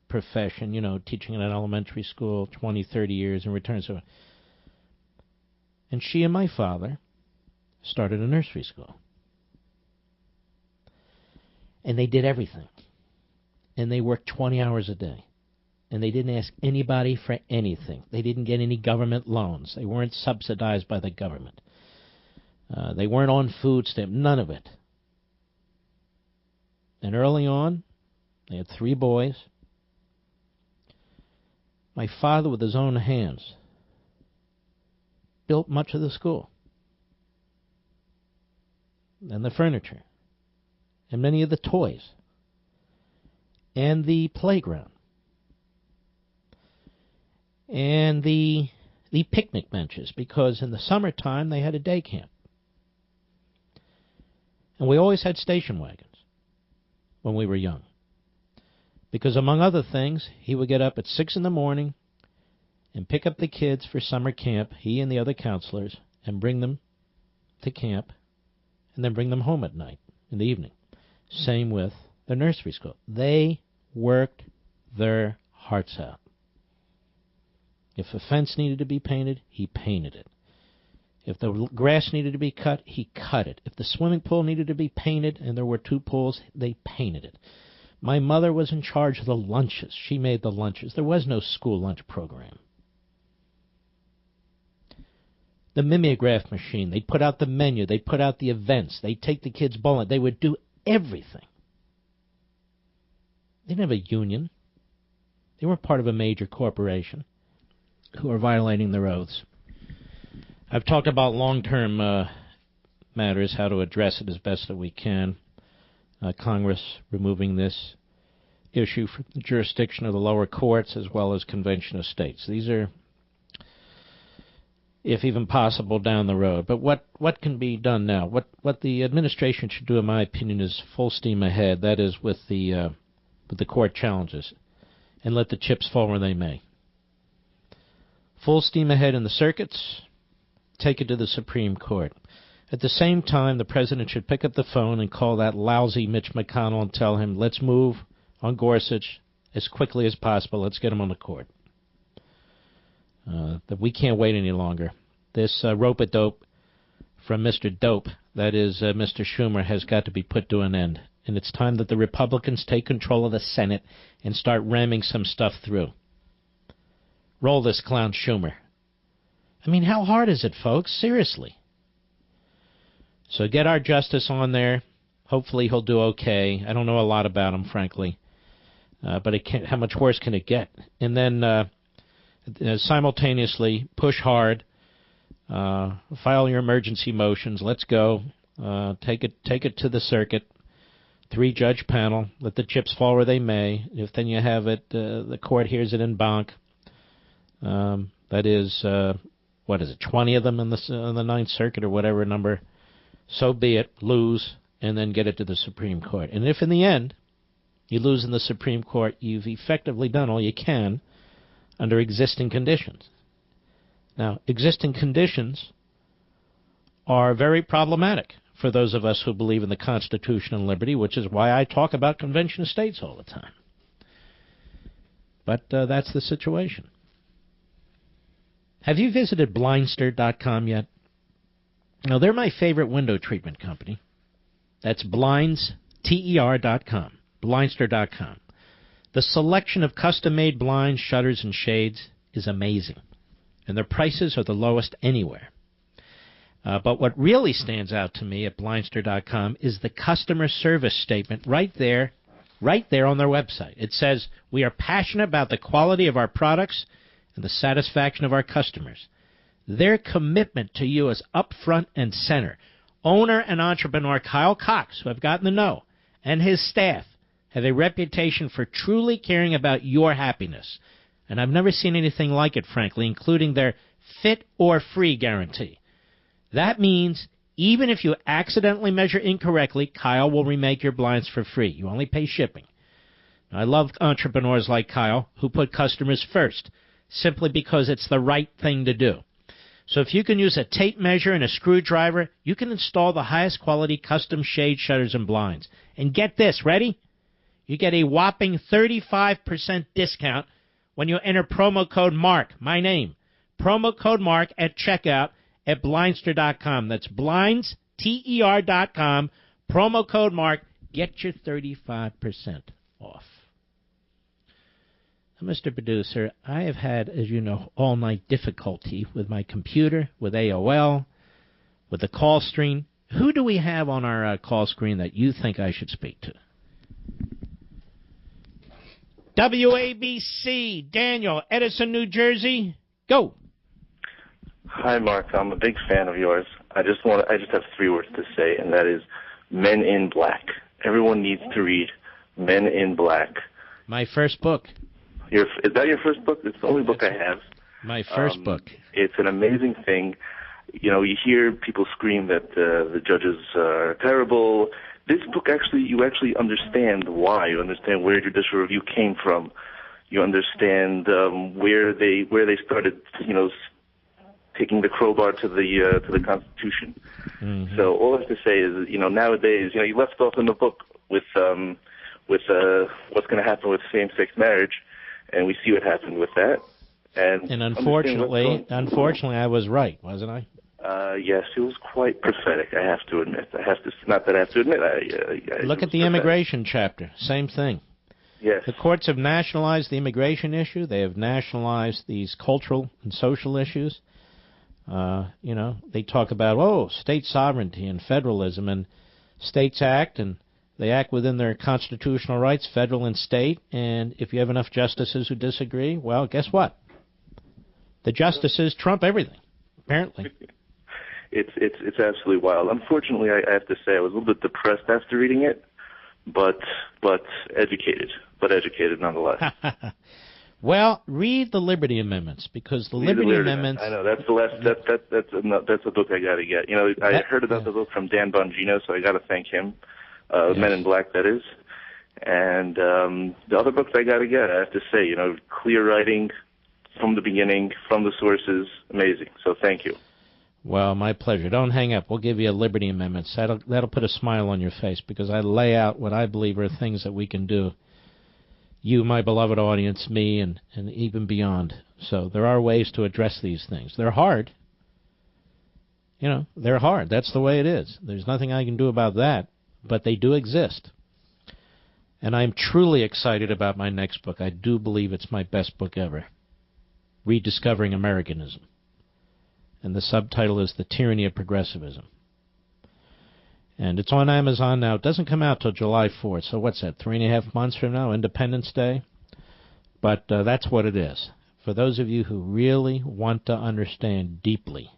profession, teaching in an elementary school, 20, 30 years, and returned. And she and my father started a nursery school. And they did everything. And they worked 20 hours a day. And they didn't ask anybody for anything. They didn't get any government loans. They weren't subsidized by the government. They weren't on food stamp, none of it. And early on, they had 3 boys. My father, with his own hands, built much of the school, and the furniture, and many of the toys, and the playground, and the picnic benches, because in the summertime they had a day camp. And we always had station wagons when we were young. Because among other things, he would get up at 6 in the morning and pick up the kids for summer camp, he and the other counselors, and bring them to camp, and then bring them home at night, in the evening. Same with the nursery school. They worked their hearts out. If a fence needed to be painted, he painted it. If the grass needed to be cut, he cut it. If the swimming pool needed to be painted, and there were 2 pools, they painted it. My mother was in charge of the lunches. She made the lunches. There was no school lunch program. The mimeograph machine, they'd put out the menu, they'd put out the events, they'd take the kids bowling, they would do everything. They didn't have a union. They weren't part of a major corporation who were violating their oaths. I've talked about long-term matters, how to address it as best that we can. Congress removing this issue from the jurisdiction of the lower courts as well as Convention of States. These are, if even possible, down the road. But what can be done now? What the administration should do, in my opinion, is full steam ahead. That is with the court challenges, and let the chips fall where they may. Full steam ahead in the circuits. Take it to the Supreme Court. At the same time, the president should pick up the phone and call that lousy Mitch McConnell and tell him, let's move on Gorsuch as quickly as possible. Let's get him on the court. That we can't wait any longer. This rope-a-dope from Mr. Dope, that is Mr. Schumer, has got to be put to an end. and it's time that the Republicans take control of the Senate and start ramming some stuff through. Roll this clown Schumer. I mean, how hard is it, folks? Seriously. So get our justice on there. Hopefully he'll do okay. I don't know a lot about him, frankly. But it can't, how much worse can it get? And then simultaneously push hard. File your emergency motions. Let's go. Take it to the circuit. 3-judge panel. Let the chips fall where they may. If then you have it, the court hears it en banc. That is, 20 of them in the Ninth Circuit or whatever number. So be it. Lose, and then get it to the Supreme Court. And if in the end you lose in the Supreme Court, you've effectively done all you can under existing conditions. Now, existing conditions are very problematic for those of us who believe in the Constitution and liberty, which is why I talk about Convention of States all the time. But that's the situation. Have you visited Blindster.com yet? No, they're my favorite window treatment company. That's blindster.com. Blindster.com. The selection of custom-made blinds, shutters, and shades is amazing, and their prices are the lowest anywhere. But what really stands out to me at Blindster.com is the customer service statement right there on their website. It says, "We are passionate about the quality of our products and the satisfaction of our customers. Their commitment to you is up front and center. Owner and entrepreneur Kyle Cox, who I've gotten to know, and his staff have a reputation for truly caring about your happiness. And I've never seen anything like it, frankly, including their fit or free guarantee. That means even if you accidentally measure incorrectly, Kyle will remake your blinds for free. You only pay shipping." Now, I love entrepreneurs like Kyle who put customers first, simply because it's the right thing to do. So if you can use a tape measure and a screwdriver, you can install the highest quality custom shade shutters and blinds. And get this, ready? You get a whopping 35% discount when you enter promo code MARK, my name. Promo code MARK at checkout at Blindster.com. That's blinds, TER.com. Promo code MARK. Get your 35% off. Mr. Producer, I have had, as you know, all-night difficulty with my computer, with AOL, with the call screen. Who do we have on our call screen that you think I should speak to? WABC, Daniel, Edison, New Jersey. Go. Hi, Mark. I'm a big fan of yours. I just have 3 words to say, and that is Men in Black. Everyone needs to read Men in Black. My first book. Is that your first book? It's the only book I have. My first book. It's an amazing thing. You know, you hear people scream that the judges are terrible. This book you actually understand why. You understand where judicial review came from. You understand where they started, taking the crowbar to the Constitution. Mm-hmm. So all I have to say is, nowadays, you left off in the book with what's going to happen with same-sex marriage. And we see what happened with that. And unfortunately, I was right, wasn't I? Yes, it was quite prophetic, I have to admit. Not that I have to admit. Look at the immigration chapter. Same thing. Yes. The courts have nationalized the immigration issue. They have nationalized these cultural and social issues. They talk about, state sovereignty and federalism, and states act, and they act within their constitutional rights, federal and state, and if you have enough justices who disagree, well, guess what? The justices trump everything, apparently. It's absolutely wild. Unfortunately, I have to say I was a little bit depressed after reading it, but educated nonetheless. Well, read the Liberty Amendments, because the Liberty Amendments. I know that's the last. That's a book I got to get. I heard about the book from Dan Bongino, so I got to thank him. Yes. Men in Black, that is. And the other books I got to get, I have to say, clear writing from the beginning, from the sources, amazing. So thank you. Well, my pleasure. Don't hang up. We'll give you a Liberty Amendments. That'll put a smile on your face, because I lay out what I believe are things that we can do. You, my beloved audience, me, and even beyond. So there are ways to address these things. They're hard. They're hard. That's the way it is. There's nothing I can do about that. But they do exist. And I'm truly excited about my next book. I do believe it's my best book ever, Rediscovering Americanism. And the subtitle is The Tyranny of Progressivism. And it's on Amazon now. It doesn't come out till July 4th. So what's that, 3.5 months from now, Independence Day? But that's what it is. For those of you who really want to understand deeply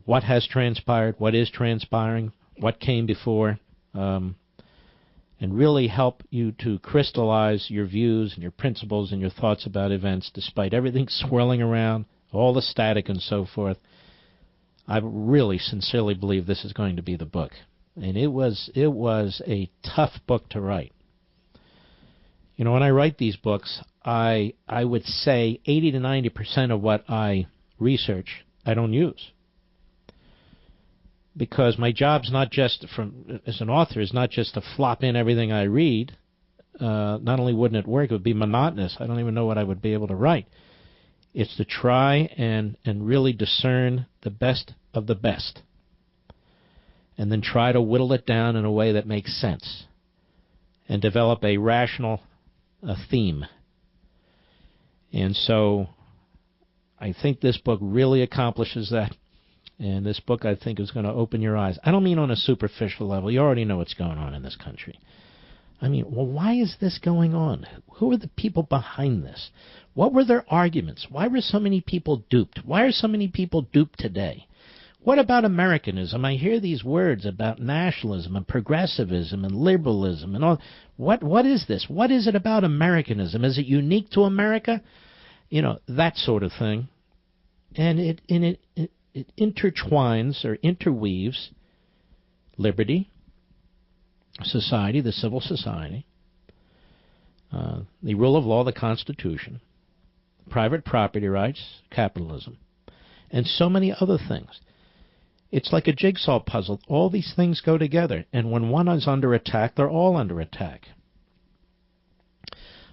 what has transpired, what is transpiring, what came before, and really help you to crystallize your views and your principles and your thoughts about events despite everything swirling around, all the static and so forth, I really sincerely believe this is going to be the book. And it was a tough book to write. You know, when I write these books, I would say 80 to 90% of what I research, I don't use. Because my job's not just, as an author, is not just to flop in everything I read. Not only wouldn't it work, it would be monotonous. I don't even know what I would be able to write. It's to try and really discern the best of the best. And then try to whittle it down in a way that makes sense. And develop a rational theme. And so I think this book really accomplishes that. And this book, I think, is going to open your eyes. I don't mean on a superficial level. You already know what's going on in this country. I mean, well, why is this going on? Who are the people behind this? What were their arguments? Why were so many people duped? Why are so many people duped today? What about Americanism? I hear these words about nationalism and progressivism and liberalism and all. What is this? What is it about Americanism? Is it unique to America? You know, that sort of thing. And it intertwines or interweaves liberty, society, the civil society, the rule of law, the Constitution, private property rights, capitalism, and so many other things. It's like a jigsaw puzzle. All these things go together, and when one is under attack, they're all under attack.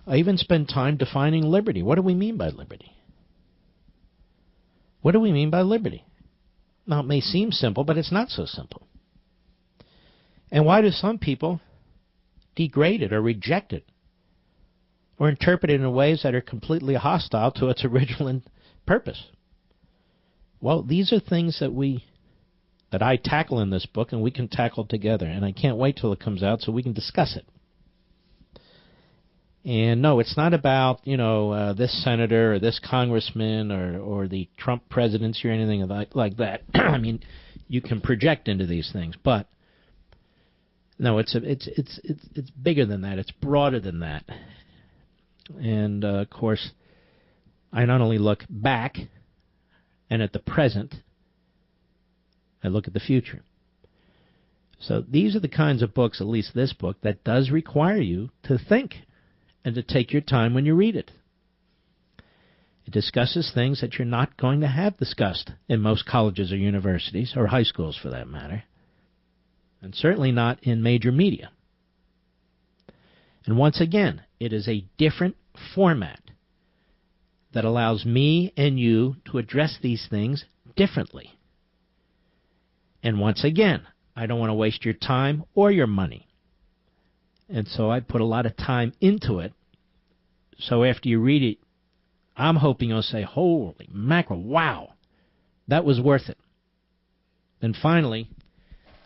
I even spend time defining liberty. What do we mean by liberty? What do we mean by liberty? Now, it may seem simple, but it's not so simple. And why do some people degrade it or reject it or interpret it in ways that are completely hostile to its original purpose? Well, these are things that I tackle in this book, and we can tackle together. And I can't wait till it comes out so we can discuss it. And no, it's not about, this senator or this congressman or the Trump presidency or anything like that. I mean, you can project into these things, but no, it's bigger than that. It's broader than that. And of course, I not only look back and at the present, I look at the future. So these are the kinds of books, at least this book, that does require you to think and to take your time when you read it. It discusses things that you're not going to have discussed in most colleges or universities, or high schools for that matter, and certainly not in major media. And once again, it is a different format that allows me and you to address these things differently. And once again, I don't want to waste your time or your money. And so I put a lot of time into it. So after you read it, I'm hoping you'll say, holy mackerel, wow, that was worth it. And finally,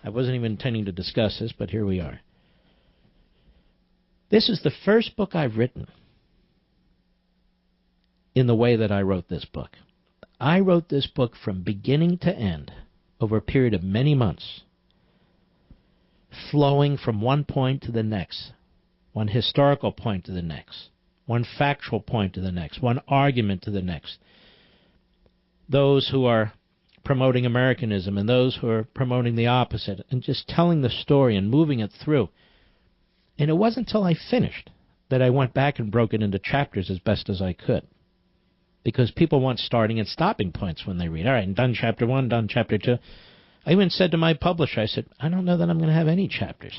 I wasn't even intending to discuss this, but here we are. This is the first book I've written in the way that I wrote this book. I wrote this book from beginning to end over a period of many months, flowing from one point to the next, one historical point to the next, one factual point to the next, one argument to the next. Those who are promoting Americanism and those who are promoting the opposite, and just telling the story and moving it through. And it wasn't until I finished that I went back and broke it into chapters as best as I could. Because people want starting and stopping points when they read. All right, I'm done chapter 1, done chapter 2. I even said to my publisher, I said, I don't know that I'm going to have any chapters.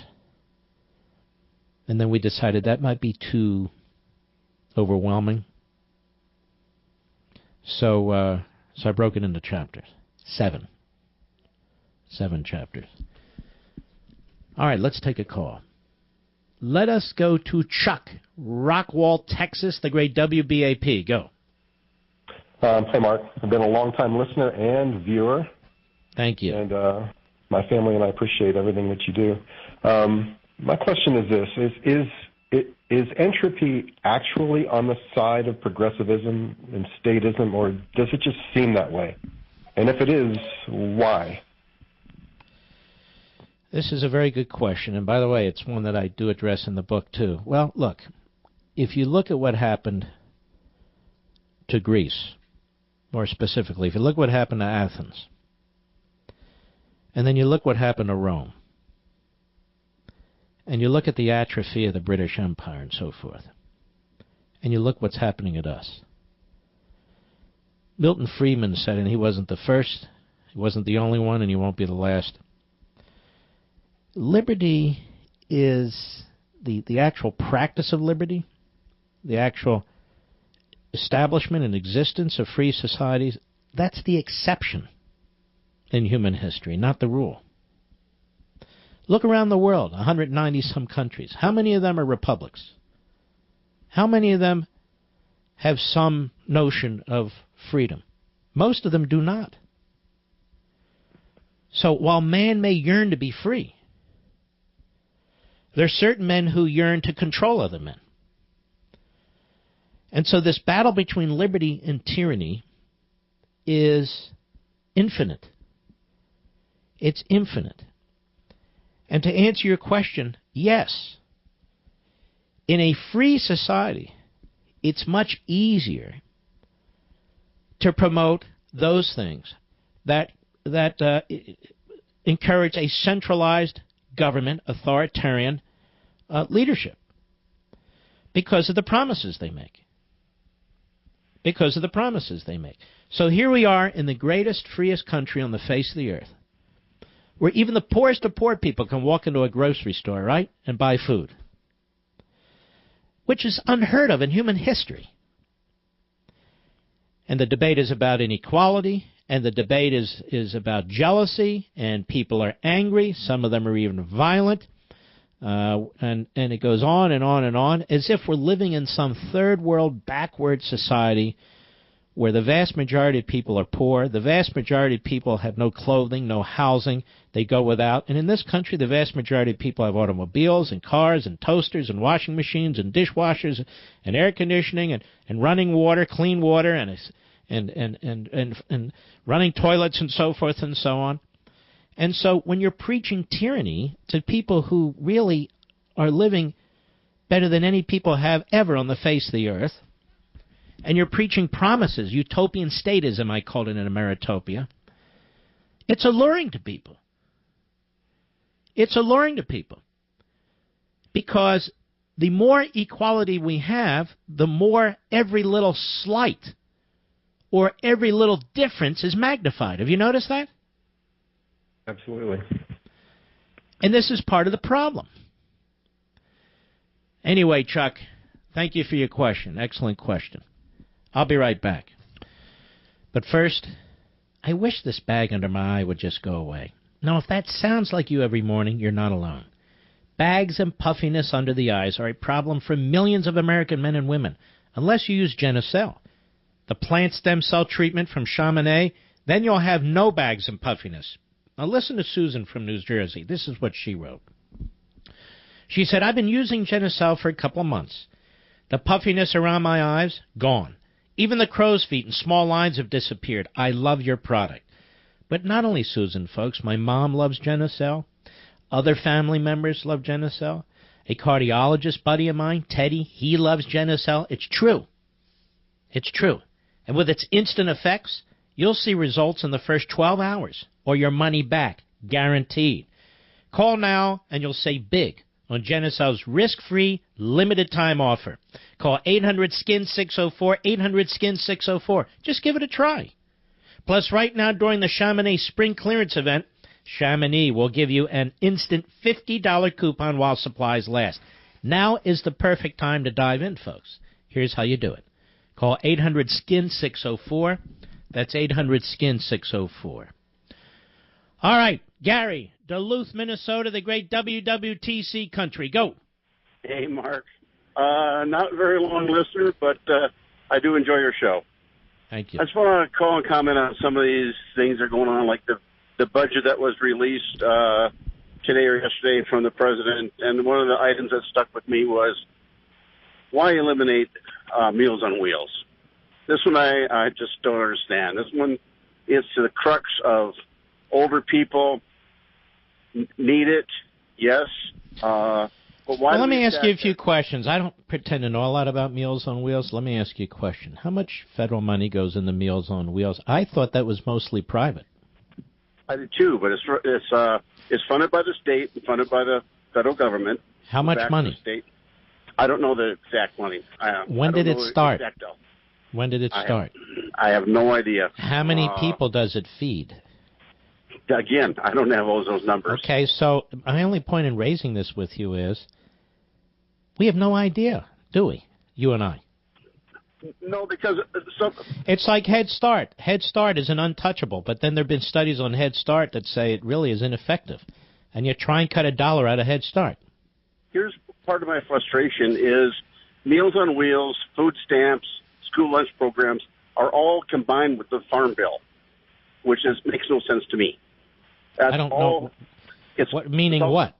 And then we decided that might be too overwhelming. So I broke it into chapters. 7 chapters. All right, let's take a call. Let us go to Chuck, Rockwall, Texas, the great WBAP. Go. Hi, Mark. I've been a long-time listener and viewer. Thank you. And my family and I appreciate everything that you do. My question is this. Is entropy actually on the side of progressivism and statism, or does it just seem that way? And if it is, why? This is a very good question, and by the way, it's one that I do address in the book, too. Well, look, if you look at what happened to Greece, more specifically, if you look what happened to Athens, and then you look what happened to Rome, and you look at the atrophy of the British Empire and so forth, and you look what's happening at us. Milton Friedman said, and he wasn't the first, he wasn't the only one, and he won't be the last, liberty is the actual practice of liberty, the actual establishment and existence of free societies. That's the exception in human history, not the rule. Look around the world, 190-some countries. How many of them are republics? How many of them have some notion of freedom? Most of them do not. So while man may yearn to be free, there are certain men who yearn to control other men. And so this battle between liberty and tyranny is infinite. It's infinite. And to answer your question, yes. In a free society, it's much easier to promote those things that encourage a centralized government, authoritarian leadership, because of the promises they make. Because of the promises they make. So here we are in the greatest, freest country on the face of the earth, where even the poorest of poor people can walk into a grocery store, right, and buy food, which is unheard of in human history. And the debate is about inequality, and the debate is about jealousy, and people are angry. Some of them are even violent. And it goes on and on and on, as if we're living in some third world backward society where the vast majority of people are poor, the vast majority of people have no clothing, no housing, they go without. And in this country, the vast majority of people have automobiles and cars and toasters and washing machines and dishwashers and air conditioning and running water, clean water, and running toilets and so forth and so on. And so when you're preaching tyranny to people who really are living better than any people have ever on the face of the earth, and you're preaching promises, utopian statism, I called it in Ameritopia, it's alluring to people. It's alluring to people. Because the more equality we have, the more every little slight or every little difference is magnified. Have you noticed that? Absolutely. And this is part of the problem. Anyway, Chuck, thank you for your question. Excellent question. I'll be right back. But first, I wish this bag under my eye would just go away. Now, if that sounds like you every morning, you're not alone. Bags and puffiness under the eyes are a problem for millions of American men and women, unless you use Genucel, the plant stem cell treatment from Chamonix. Then you'll have no bags and puffiness. Now listen to Susan from New Jersey. This is what she wrote. She said, I've been using Genucel for a couple of months. The puffiness around my eyes, gone. Even the crow's feet and small lines have disappeared. I love your product. But not only Susan, folks. My mom loves Genucel. Other family members love Genucel. A cardiologist buddy of mine, Teddy, he loves Genucel. It's true. It's true. And with its instant effects, you'll see results in the first 12 hours. Or your money back, guaranteed. Call now and you'll save big on Genucel's risk-free, limited-time offer. Call 800-SKIN-604, 800-SKIN-604. Just give it a try. Plus, right now during the Chamonix Spring Clearance Event, Chamonix will give you an instant $50 coupon while supplies last. Now is the perfect time to dive in, folks. Here's how you do it. Call 800-SKIN-604. That's 800-SKIN-604. All right, Gary, Duluth, Minnesota, the great WWTC country. Go. Hey, Mark. Not a very long listener, but I do enjoy your show. Thank you. I just want to call and comment on some of these things that are going on, like the budget that was released today or yesterday from the president. And one of the items that stuck with me was, why eliminate Meals on Wheels? This one I just don't understand. This one is to the crux of older people need it, yes. But why? Well, let me ask you a few questions. I don't pretend to know a lot about Meals on Wheels. Let me ask you a question. How much federal money goes into Meals on Wheels? I thought that was mostly private. I did too, but it's funded by the state, funded by the federal government. How much money? State. I don't know the exact money. When did it start? When did it start? I have no idea. How many people does it feed? Again, I don't have all those numbers. Okay, so my only point in raising this with you is we have no idea, do we, you and I? No, because it's like Head Start. Head Start is an untouchable, but then there have been studies on Head Start that say it really is ineffective, and you try and cut $1 out of Head Start. Here's part of my frustration is Meals on Wheels, food stamps, school lunch programs are all combined with the Farm Bill, which makes no sense to me. I don't know. What meaning what?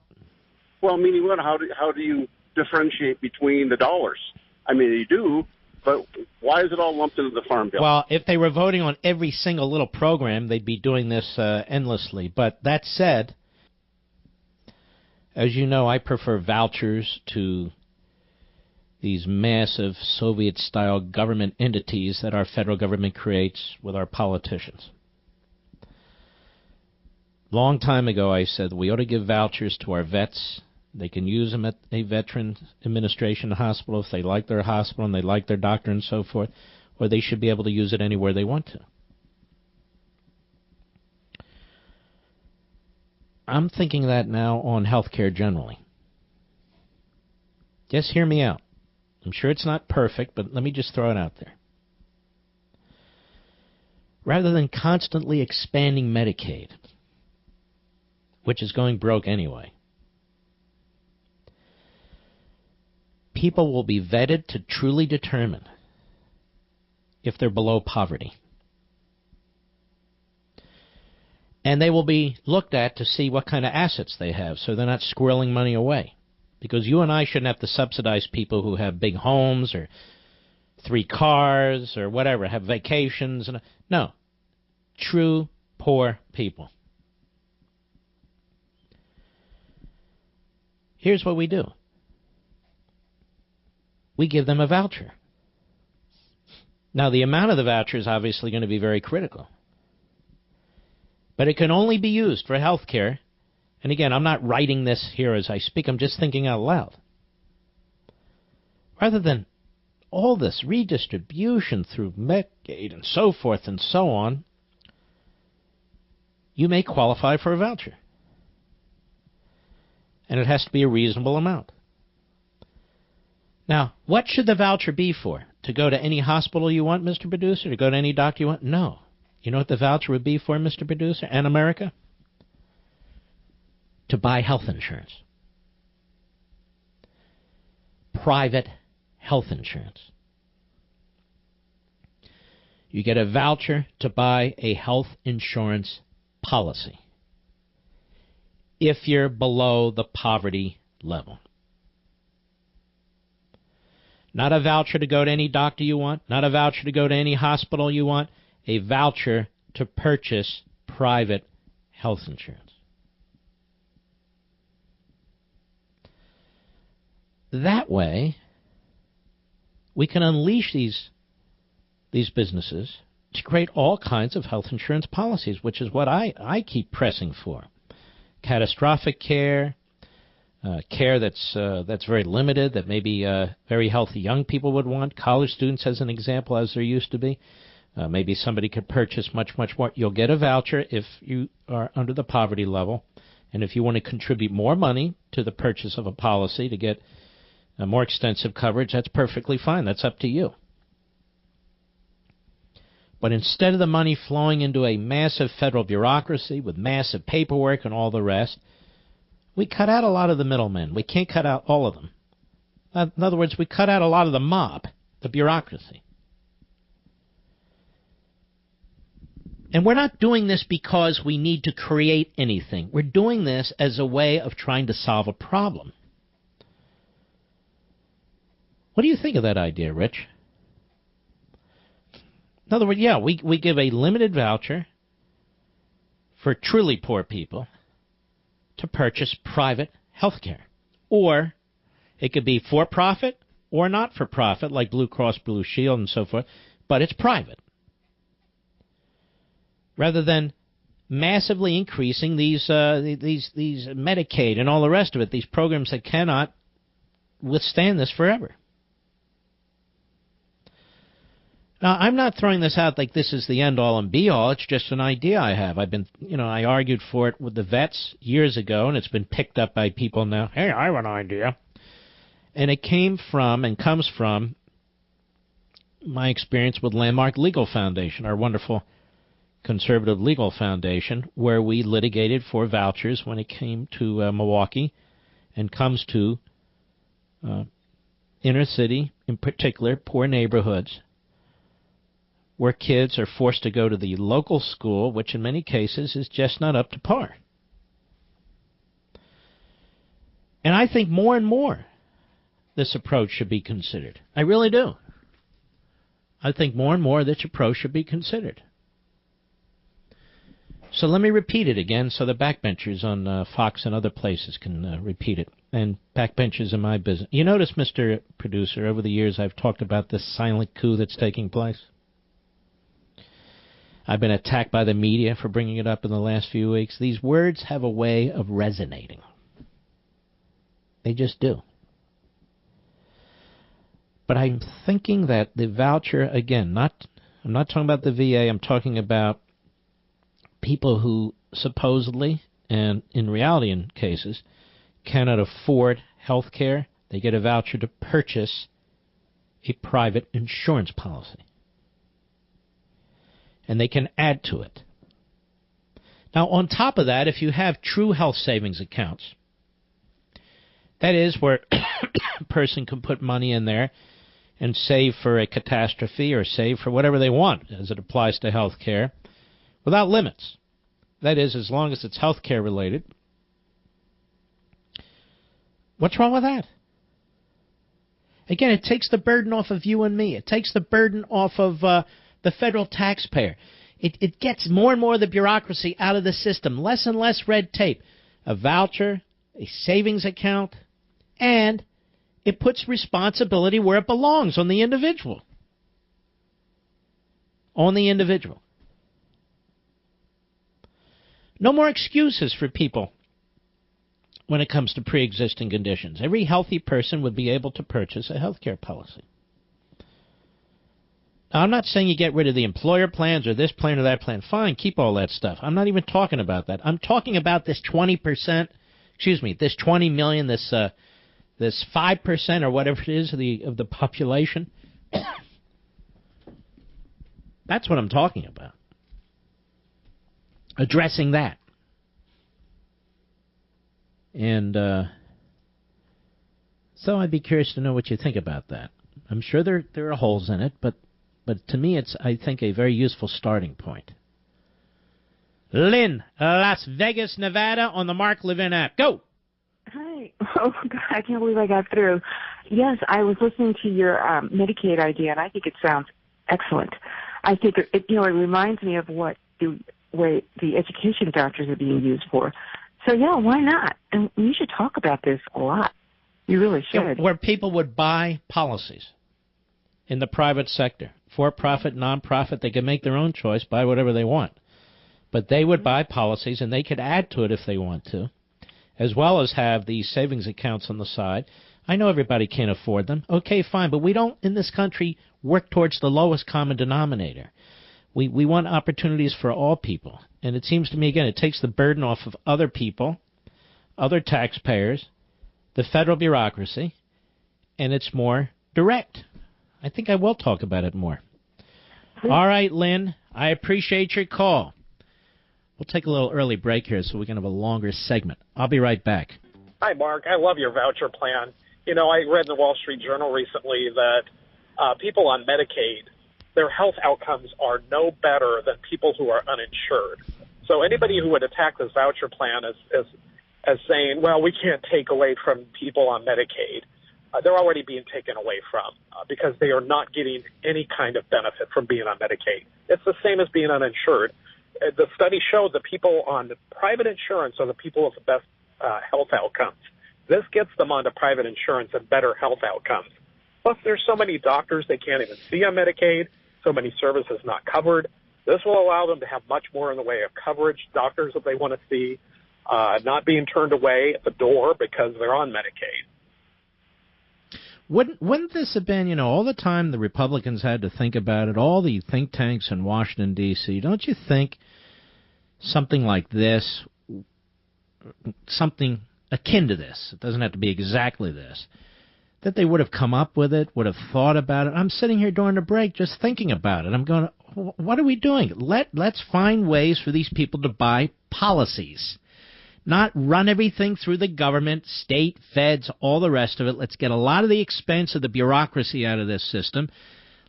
Well, meaning what? How do you differentiate between the dollars? I mean, you do, but why is it all lumped into the Farm Bill? Well, if they were voting on every single little program, they'd be doing this endlessly. But that said, as you know, I prefer vouchers to these massive Soviet-style government entities that our federal government creates with our politicians. Long time ago, I said we ought to give vouchers to our vets. They can use them at a Veterans Administration hospital if they like their hospital and they like their doctor and so forth, or they should be able to use it anywhere they want to. I'm thinking that now on health care generally. Just hear me out. I'm sure it's not perfect, but let me just throw it out there. Rather than constantly expanding Medicaid, which is going broke anyway, people will be vetted to truly determine if they're below poverty. And they will be looked at to see what kind of assets they have, so they're not squirreling money away. Because you and I shouldn't have to subsidize people who have big homes or 3 cars or whatever, have vacations. No, true poor people. Here's what we do. We give them a voucher. Now, the amount of the voucher is obviously going to be very critical. But it can only be used for health care. And again, I'm not writing this here as I speak. I'm just thinking out loud. Rather than all this redistribution through Medicaid and so forth and so on, you may qualify for a voucher. And it has to be a reasonable amount. Now, what should the voucher be for? To go to any hospital you want, Mr. Producer? To go to any doctor you want? No. You know what the voucher would be for, Mr. Producer and America? To buy health insurance. Private health insurance. You get a voucher to buy a health insurance policy if you're below the poverty level. Not a voucher to go to any doctor you want, not a voucher to go to any hospital you want, a voucher to purchase private health insurance. That way, we can unleash these businesses to create all kinds of health insurance policies, which is what I keep pressing for. Catastrophic care, care that's very limited, that maybe very healthy young people would want. College students, as an example, as there used to be. Maybe somebody could purchase much, much more. You'll get a voucher if you are under the poverty level. And if you want to contribute more money to the purchase of a policy to get more extensive coverage, that's perfectly fine. That's up to you. But instead of the money flowing into a massive federal bureaucracy with massive paperwork and all the rest, we cut out a lot of the middlemen. We can't cut out all of them. In other words, we cut out a lot of the mob, the bureaucracy. And we're not doing this because we need to create anything. We're doing this as a way of trying to solve a problem. What do you think of that idea, Rich? In other words, yeah, we give a limited voucher for truly poor people to purchase private health care. Or it could be for-profit or not-for-profit, like Blue Cross Blue Shield and so forth, but it's private. Rather than massively increasing these Medicaid and all the rest of it, these programs that cannot withstand this forever. Now, I'm not throwing this out like this is the end-all and be-all. It's just an idea I have. I argued for it with the vets years ago, and it's been picked up by people now. Hey, I have an idea. And it came from and comes from my experience with Landmark Legal Foundation, our wonderful conservative legal foundation, where we litigated for vouchers when it came to Milwaukee and comes to inner city, in particular, poor neighborhoods, where kids are forced to go to the local school, which in many cases is just not up to par. And I think more and more this approach should be considered. I really do. I think more and more this approach should be considered. So let me repeat it again so the backbenchers on Fox and other places can repeat it. And backbenchers in my business. You notice, Mr. Producer, over the years I've talked about this silent coup that's taking place. I've been attacked by the media for bringing it up in the last few weeks. These words have a way of resonating. They just do. But I'm thinking that the voucher, again, I'm not talking about the VA, I'm talking about people who supposedly, and in reality in cases, cannot afford health care. They get a voucher to purchase a private insurance policy. And they can add to it. Now, on top of that, if you have true health savings accounts, that is where a person can put money in there and save for a catastrophe or save for whatever they want as it applies to health care without limits. That is, as long as it's health care related. What's wrong with that? Again, it takes the burden off of you and me. It takes the burden off of the federal taxpayer. It gets more and more of the bureaucracy out of the system. Less and less red tape. A voucher, a savings account, and it puts responsibility where it belongs, on the individual. On the individual. No more excuses for people when it comes to pre-existing conditions. Every healthy person would be able to purchase a health care policy. Now, I'm not saying you get rid of the employer plans or this plan or that plan. Fine, keep all that stuff. I'm not even talking about that. I'm talking about this 20%, this 20 million, this 5% or whatever it is of the population. That's what I'm talking about. Addressing that. And so I'd be curious to know what you think about that. I'm sure there are holes in it, but to me it's, I think, a very useful starting point. Lynn, Las Vegas, Nevada, on the Mark Levin app. Go! Hi. Oh, God, I can't believe I got through. Yes, I was listening to your Medicaid idea, and I think it sounds excellent. I think it reminds me of what the way the education vouchers are being used for. So, yeah, why not? And you should talk about this a lot. You really should. Yeah, where people would buy policies in the private sector, for-profit, non-profit, they could make their own choice, buy whatever they want. But they would buy policies, and they could add to it if they want to, as well as have these savings accounts on the side. I know everybody can't afford them. Okay, fine, but we don't, in this country, work towards the lowest common denominator. We want opportunities for all people. And it seems to me, again, it takes the burden off of other people, other taxpayers, the federal bureaucracy, and it's more direct. I think I will talk about it more. All right, Lynn, I appreciate your call. We'll take a little early break here so we can have a longer segment. I'll be right back. Hi, Mark. I love your voucher plan. I read in the Wall Street Journal recently that people on Medicaid, their health outcomes are no better than people who are uninsured. So anybody who would attack this voucher plan as saying, well, we can't take away from people on Medicaid, they're already being taken away from because they are not getting any kind of benefit from being on Medicaid. It's the same as being uninsured. The study showed that people on private insurance are the people with the best health outcomes. This gets them onto private insurance and better health outcomes. Plus, there's so many doctors they can't even see on Medicaid, so many services not covered. This will allow them to have much more in the way of coverage, doctors that they want to see, not being turned away at the door because they're on Medicaid. Wouldn't this have been, all the time the Republicans had to think about it, all the think tanks in Washington, D.C., don't you think something like this, something akin to this, it doesn't have to be exactly this, that they would have come up with it, would have thought about it? I'm sitting here during the break just thinking about it. I'm going, what are we doing? Let's find ways for these people to buy policies. Not run everything through the government, state, feds, all the rest of it. Let's get a lot of the expense of the bureaucracy out of this system.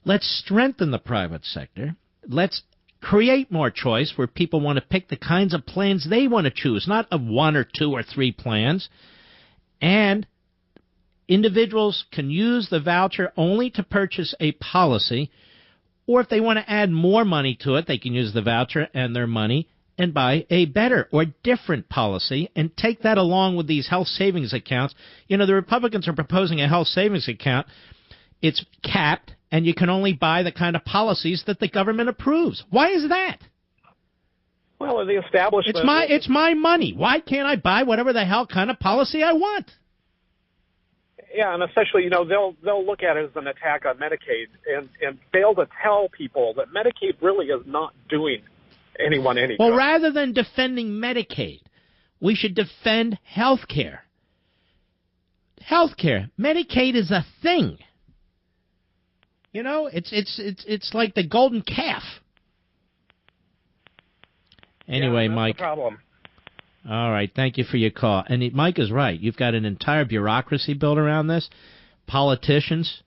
Let's strengthen the private sector. Let's create more choice where people want to pick the kinds of plans they want to choose, not of one or two or three plans. And individuals can use the voucher only to purchase a policy, or if they want to add more money to it, they can use the voucher and their money and buy a better or different policy and take that along with these health savings accounts. The Republicans are proposing a health savings account. It's capped, and you can only buy the kind of policies that the government approves. Why is that? Well, the establishment... It's my money. Why can't I buy whatever the hell kind of policy I want? Yeah, and especially, they'll look at it as an attack on Medicaid and fail to tell people that Medicaid really is not doing anyone any good. Well, rather than defending Medicaid, we should defend health care. Health care. Medicaid is a thing. It's like the golden calf. Anyway, that's Mike. The problem. All right, thank you for your call. And Mike is right. You've got an entire bureaucracy built around this. Politicians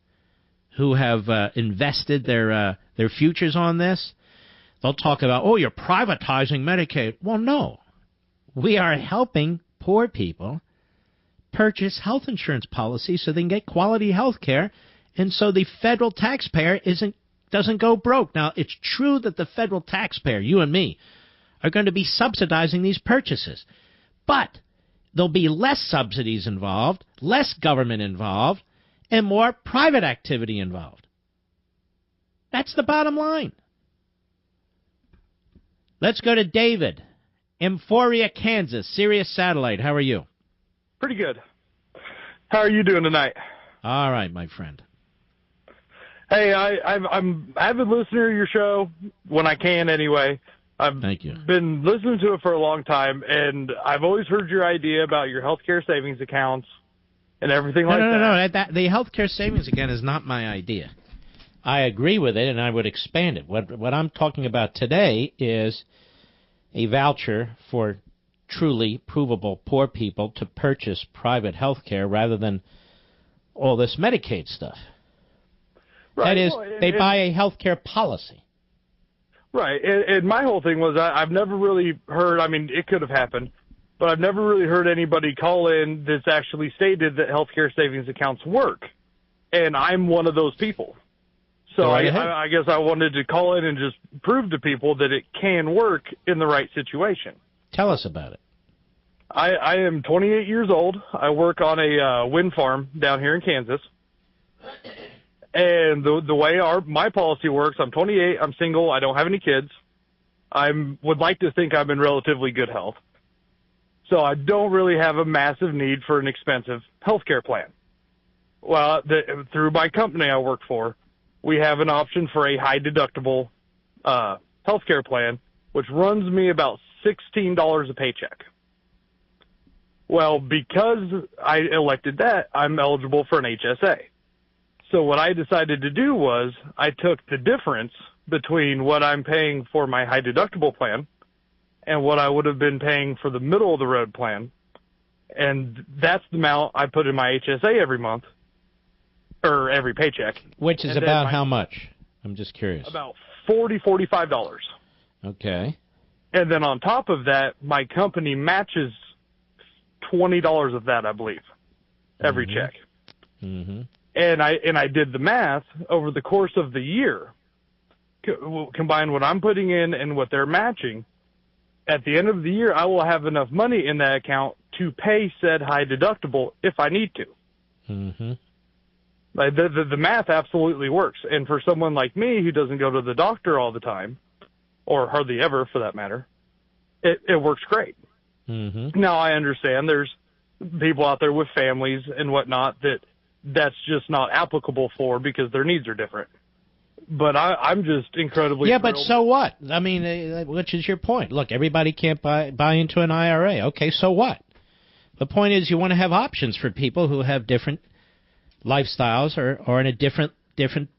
who have invested their futures on this. They'll talk about, you're privatizing Medicaid. Well, no. We are helping poor people purchase health insurance policies so they can get quality health care, and so the federal taxpayer doesn't go broke. Now, it's true that the federal taxpayer, you and me, are going to be subsidizing these purchases. But there'll be less subsidies involved, less government involved, and more private activity involved. That's the bottom line. Let's go to David, Emporia, Kansas, Sirius Satellite. How are you? Pretty good. How are you doing tonight? All right, my friend. Hey, I'm an avid listener to your show when I can anyway. Thank you. Been listening to it for a long time, and I've always heard your idea about your healthcare savings accounts and everything like that. No. The healthcare savings account is not my idea. I agree with it, and I would expand it. What I'm talking about today is a voucher for truly provable poor people to purchase private health care rather than all this Medicaid stuff. Right. That is, they buy a health care policy. Right. And my whole thing was I've never really heard, it could have happened, but I've never really heard anybody call in that's actually stated that healthcare savings accounts work. And I'm one of those people. So I guess I wanted to call in and just prove to people that it can work in the right situation. Tell us about it. I am 28 years old. I work on a wind farm down here in Kansas. And the way my policy works, I'm 28, I'm single, I don't have any kids. I would like to think I'm in relatively good health. So I don't really have a massive need for an expensive health care plan. Well, through my company I work for, we have an option for a high deductible health care plan, which runs me about $16 a paycheck. Well, because I elected that, I'm eligible for an HSA. So what I decided to do was I took the difference between what I'm paying for my high deductible plan and what I would have been paying for the middle of the road plan, And that's the amount I put in my HSA every month, or every paycheck. Which is about how much? I'm just curious. About $45. Okay. And then on top of that, my company matches $20 of that, I believe, every check. Mm-hmm. And I did the math over the course of the year, combine what I'm putting in and what they're matching. At the end of the year, I will have enough money in that account to pay said high deductible if I need to. Mm-hmm. Like the math absolutely works. And for someone like me who doesn't go to the doctor all the time, or hardly ever for that matter, it works great. Mm-hmm. Now, I understand there's people out there with families and whatnot that's just not applicable for because their needs are different. But I'm just incredibly Yeah, thrilled. but so what? I mean, which is your point? Look, everybody can't buy into an IRA. Okay, so what? The point is you want to have options for people who have different lifestyles or in a different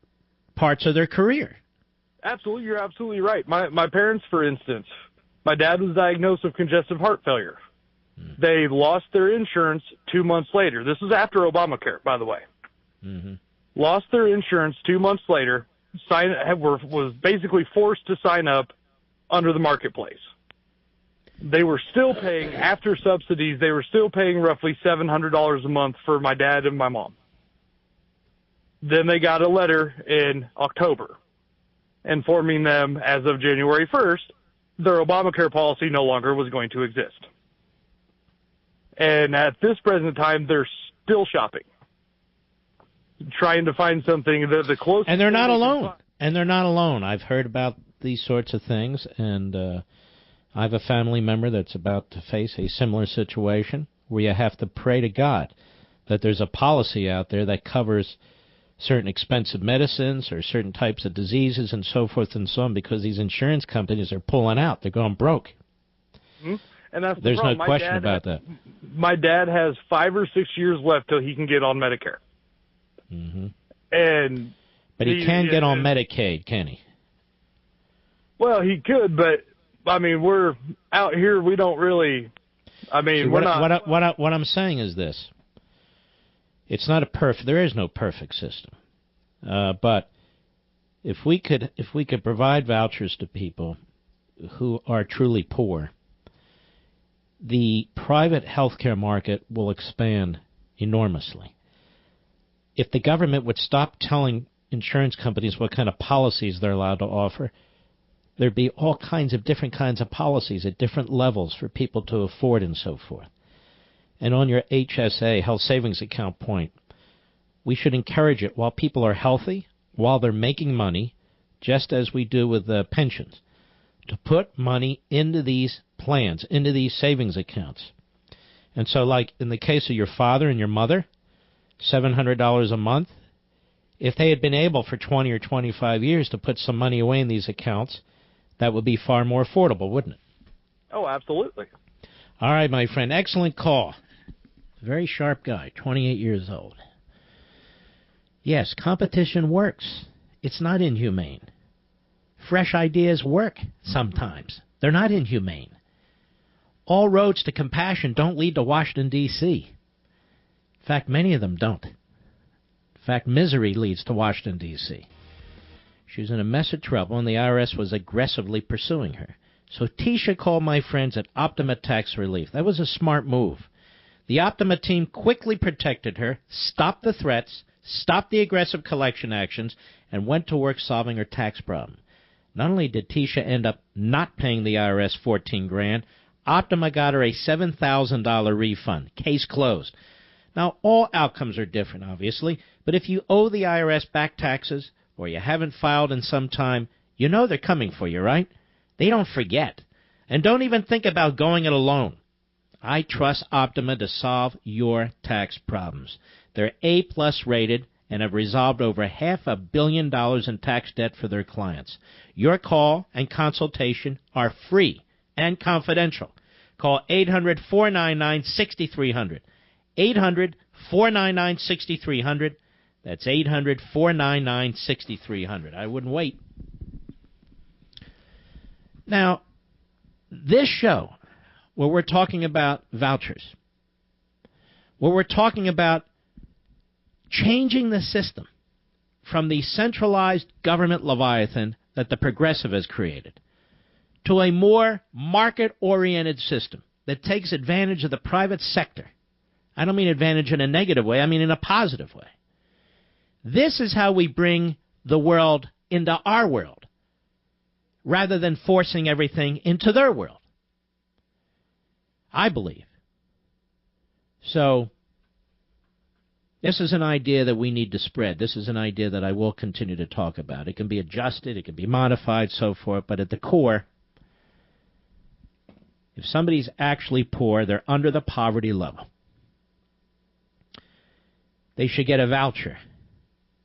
parts of their career. Absolutely, you're absolutely right. My parents, for instance, my dad was diagnosed with congestive heart failure. They lost their insurance 2 months later. This is after Obamacare, by the way. Mm-hmm. Lost their insurance 2 months later. Was basically forced to sign up under the marketplace. They were still paying, after subsidies, they were still paying roughly $700 a month for my dad and my mom. Then they got a letter in October informing them as of January 1st, their Obamacare policy no longer was going to exist. And at this present time, they're still shopping, trying to find something that the closest. And they're not alone. And they're not alone. I've heard about these sorts of things, and I have a family member that's about to face a similar situation where you have to pray to God that there's a policy out there that covers certain expensive medicines or certain types of diseases and so forth and so on, because these insurance companies are pulling out. They're going broke. Mm-hmm. And that's There's the problem. no question about that. My dad has 5 or 6 years left till he can get on Medicare. Mm-hmm. But he can get on Medicaid, can he? Well, he could, but I mean, we're out here. We don't really. I mean, See, we're not. What I'm saying is this: it's not a perfect. There is no perfect system, but if we could provide vouchers to people who are truly poor, the private healthcare market will expand enormously. If the government would stop telling insurance companies what kind of policies they're allowed to offer, there'd be all kinds of different kinds of policies at different levels for people to afford and so forth. And on your HSA, health savings account point, we should encourage it while people are healthy, while they're making money, just as we do with the pensions, to put money into these plans, into these savings accounts. And so, like in the case of your father and your mother, $700 a month, if they had been able for 20 or 25 years to put some money away in these accounts, that would be far more affordable, wouldn't it? Oh, absolutely. All right, my friend. Excellent call. Very sharp guy, 28 years old. Yes, competition works. It's not inhumane. Fresh ideas work sometimes. They're not inhumane. All roads to compassion don't lead to Washington, D.C. In fact, many of them don't. In fact, misery leads to Washington, D.C. She was in a mess of trouble, and the IRS was aggressively pursuing her. So Tisha called my friends at Optima Tax Relief. That was a smart move. The Optima team quickly protected her, stopped the threats, stopped the aggressive collection actions, and went to work solving her tax problem. Not only did Tisha end up not paying the IRS $14,000, Optima got her a $7,000 refund. Case closed. Now, all outcomes are different, obviously, but if you owe the IRS back taxes or you haven't filed in some time, you know they're coming for you, right? They don't forget. And don't even think about going it alone. I trust Optima to solve your tax problems. They're A-plus rated and have resolved over $500 million in tax debt for their clients. Your call and consultation are free and confidential. Call 800-499-6300. 800-499-6300. That's 800-499-6300. I wouldn't wait. Now, this show, where we're talking about vouchers, where we're talking about changing the system from the centralized government leviathan that the progressive has created to a more market-oriented system that takes advantage of the private sector. I don't mean advantage in a negative way. I mean in a positive way. This is how we bring the world into our world rather than forcing everything into their world, I believe. So this is an idea that we need to spread. This is an idea that I will continue to talk about. It can be adjusted, it can be modified, so forth, but at the core, if somebody's actually poor, they're under the poverty level, they should get a voucher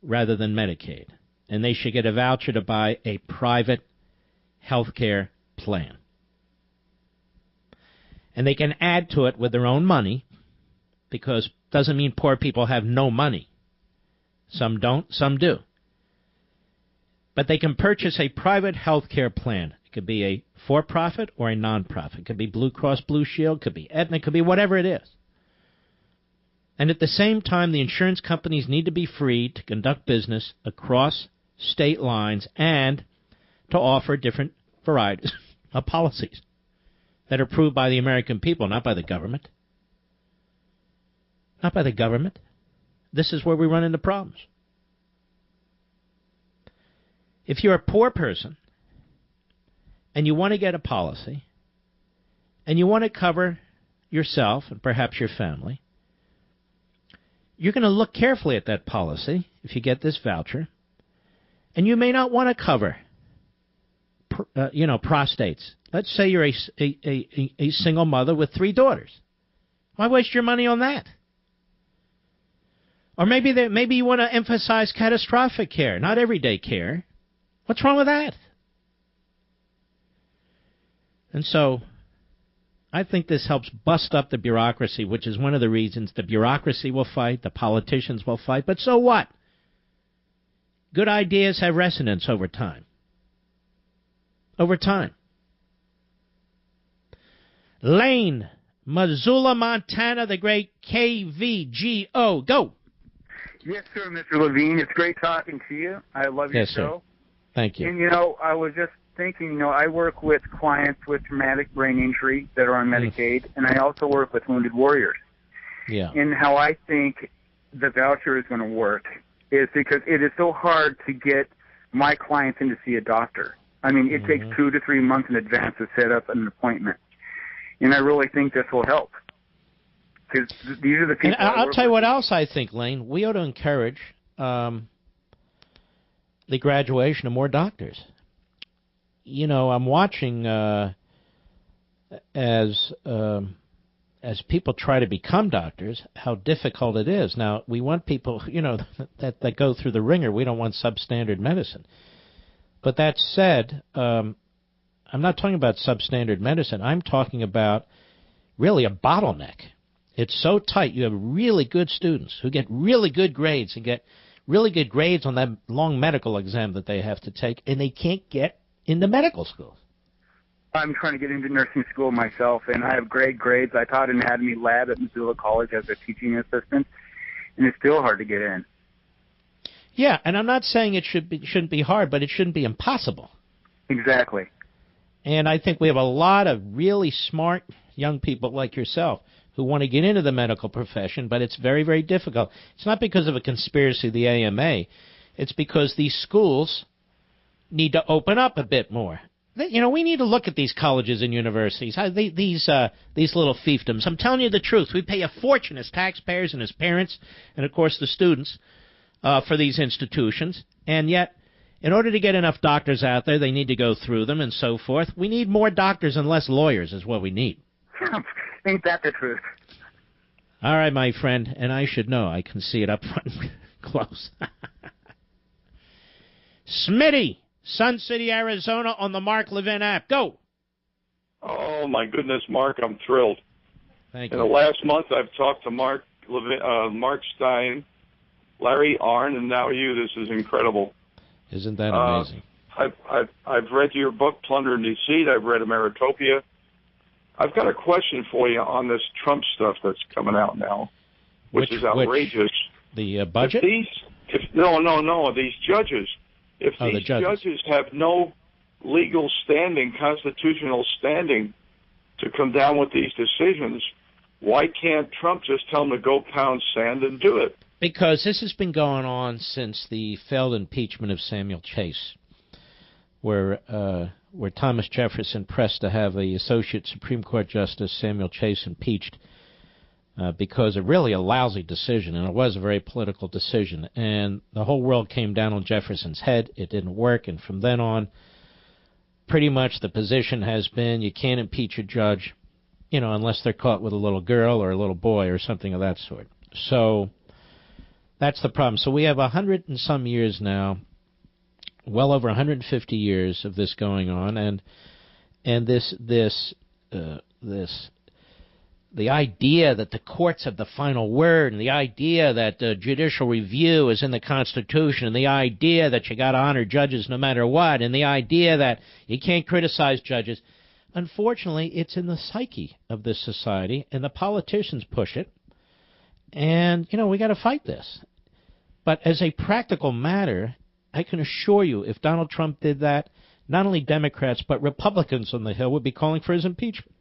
rather than Medicaid. And they should get a voucher to buy a private health care plan. And they can add to it with their own money, because it doesn't mean poor people have no money. Some don't, some do. But they can purchase a private health care plan. It could be a for-profit or a non-profit. It could be Blue Cross Blue Shield, it could be Aetna, it could be whatever it is. And at the same time, the insurance companies need to be free to conduct business across state lines and to offer different varieties of policies that are approved by the American people, not by the government. Not by the government. This is where we run into problems. If you're a poor person and you want to get a policy and you want to cover yourself and perhaps your family, you're going to look carefully at that policy if you get this voucher, and you may not want to cover, prostates. Let's say you're a single mother with 3 daughters. Why waste your money on that? Or maybe you want to emphasize catastrophic care, not everyday care. What's wrong with that? And so I think this helps bust up the bureaucracy, which is one of the reasons the bureaucracy will fight, the politicians will fight. But so what? Good ideas have resonance over time. Over time. Lane, Missoula, Montana, the great KVGO. Go. Yes, sir, Mr. Levin. It's great talking to you. I love your show. Sir. Thank you. And, I was just thinking, I work with clients with traumatic brain injury that are on Medicaid, and I also work with wounded warriors. Yeah. And how I think the voucher is going to work is because it is so hard to get my clients in to see a doctor. I mean, it takes 2 to 3 months in advance to set up an appointment. And I really think this will help. Because these are the people. And I'll tell you what else I think, Lane. We ought to encourage the graduation of more doctors. I'm watching as people try to become doctors, how difficult it is. Now, we want people, that go through the ringer. We don't want substandard medicine. But that said, I'm not talking about substandard medicine. I'm talking about really a bottleneck. It's so tight. You have really good students who get really good grades and get really good grades on that long medical exam that they have to take, and they can't get into medical schools. I'm trying to get into nursing school myself, and I have great grades. I taught anatomy lab at Missoula College as a teaching assistant, and it's still hard to get in. Yeah, and I'm not saying it shouldn't be hard, but it shouldn't be impossible. Exactly. And I think we have a lot of really smart young people like yourself who want to get into the medical profession, but it's very, very difficult. It's not because of a conspiracy of the AMA. It's because these schools need to open up a bit more. We need to look at these colleges and universities, these little fiefdoms. I'm telling you the truth. We pay a fortune as taxpayers and as parents and, of course, the students for these institutions. And yet, in order to get enough doctors out there, they need to go through them and so forth. We need more doctors and less lawyers is what we need. Ain't that the truth? All right, my friend, and I should know. I can see it up front close. Smitty, Sun City, Arizona, on the Mark Levin app. Go. Oh, my goodness, Mark, I'm thrilled. Thank you. In the last month, I've talked to Mark Stein, Larry Arnn, and now you. This is incredible. Isn't that amazing? I've read your book, Plunder and Deceit. I've read Ameritopia. I've got a question for you on this Trump stuff that's coming out now. which is outrageous. The budget? These judges. If these judges have no legal standing, constitutional standing to come down with these decisions, why can't Trump just tell them to go pound sand and do it? Because this has been going on since the failed impeachment of Samuel Chase, where Thomas Jefferson pressed to have the Associate Supreme Court Justice Samuel Chase impeached because of really a lousy decision, and it was a very political decision. And the whole world came down on Jefferson's head. It didn't work, and from then on, pretty much the position has been you can't impeach a judge, unless they're caught with a little girl or a little boy or something of that sort. So that's the problem. So we have 100 and some years now, well over 150 years of this going on, and the idea that the courts have the final word, and the idea that judicial review is in the Constitution, and the idea that you got to honor judges no matter what, and the idea that you can't criticize judges. Unfortunately, it's in the psyche of this society, and the politicians push it. And, we got to fight this. But as a practical matter, I can assure you, if Donald Trump did that, not only Democrats but Republicans on the Hill would be calling for his impeachment.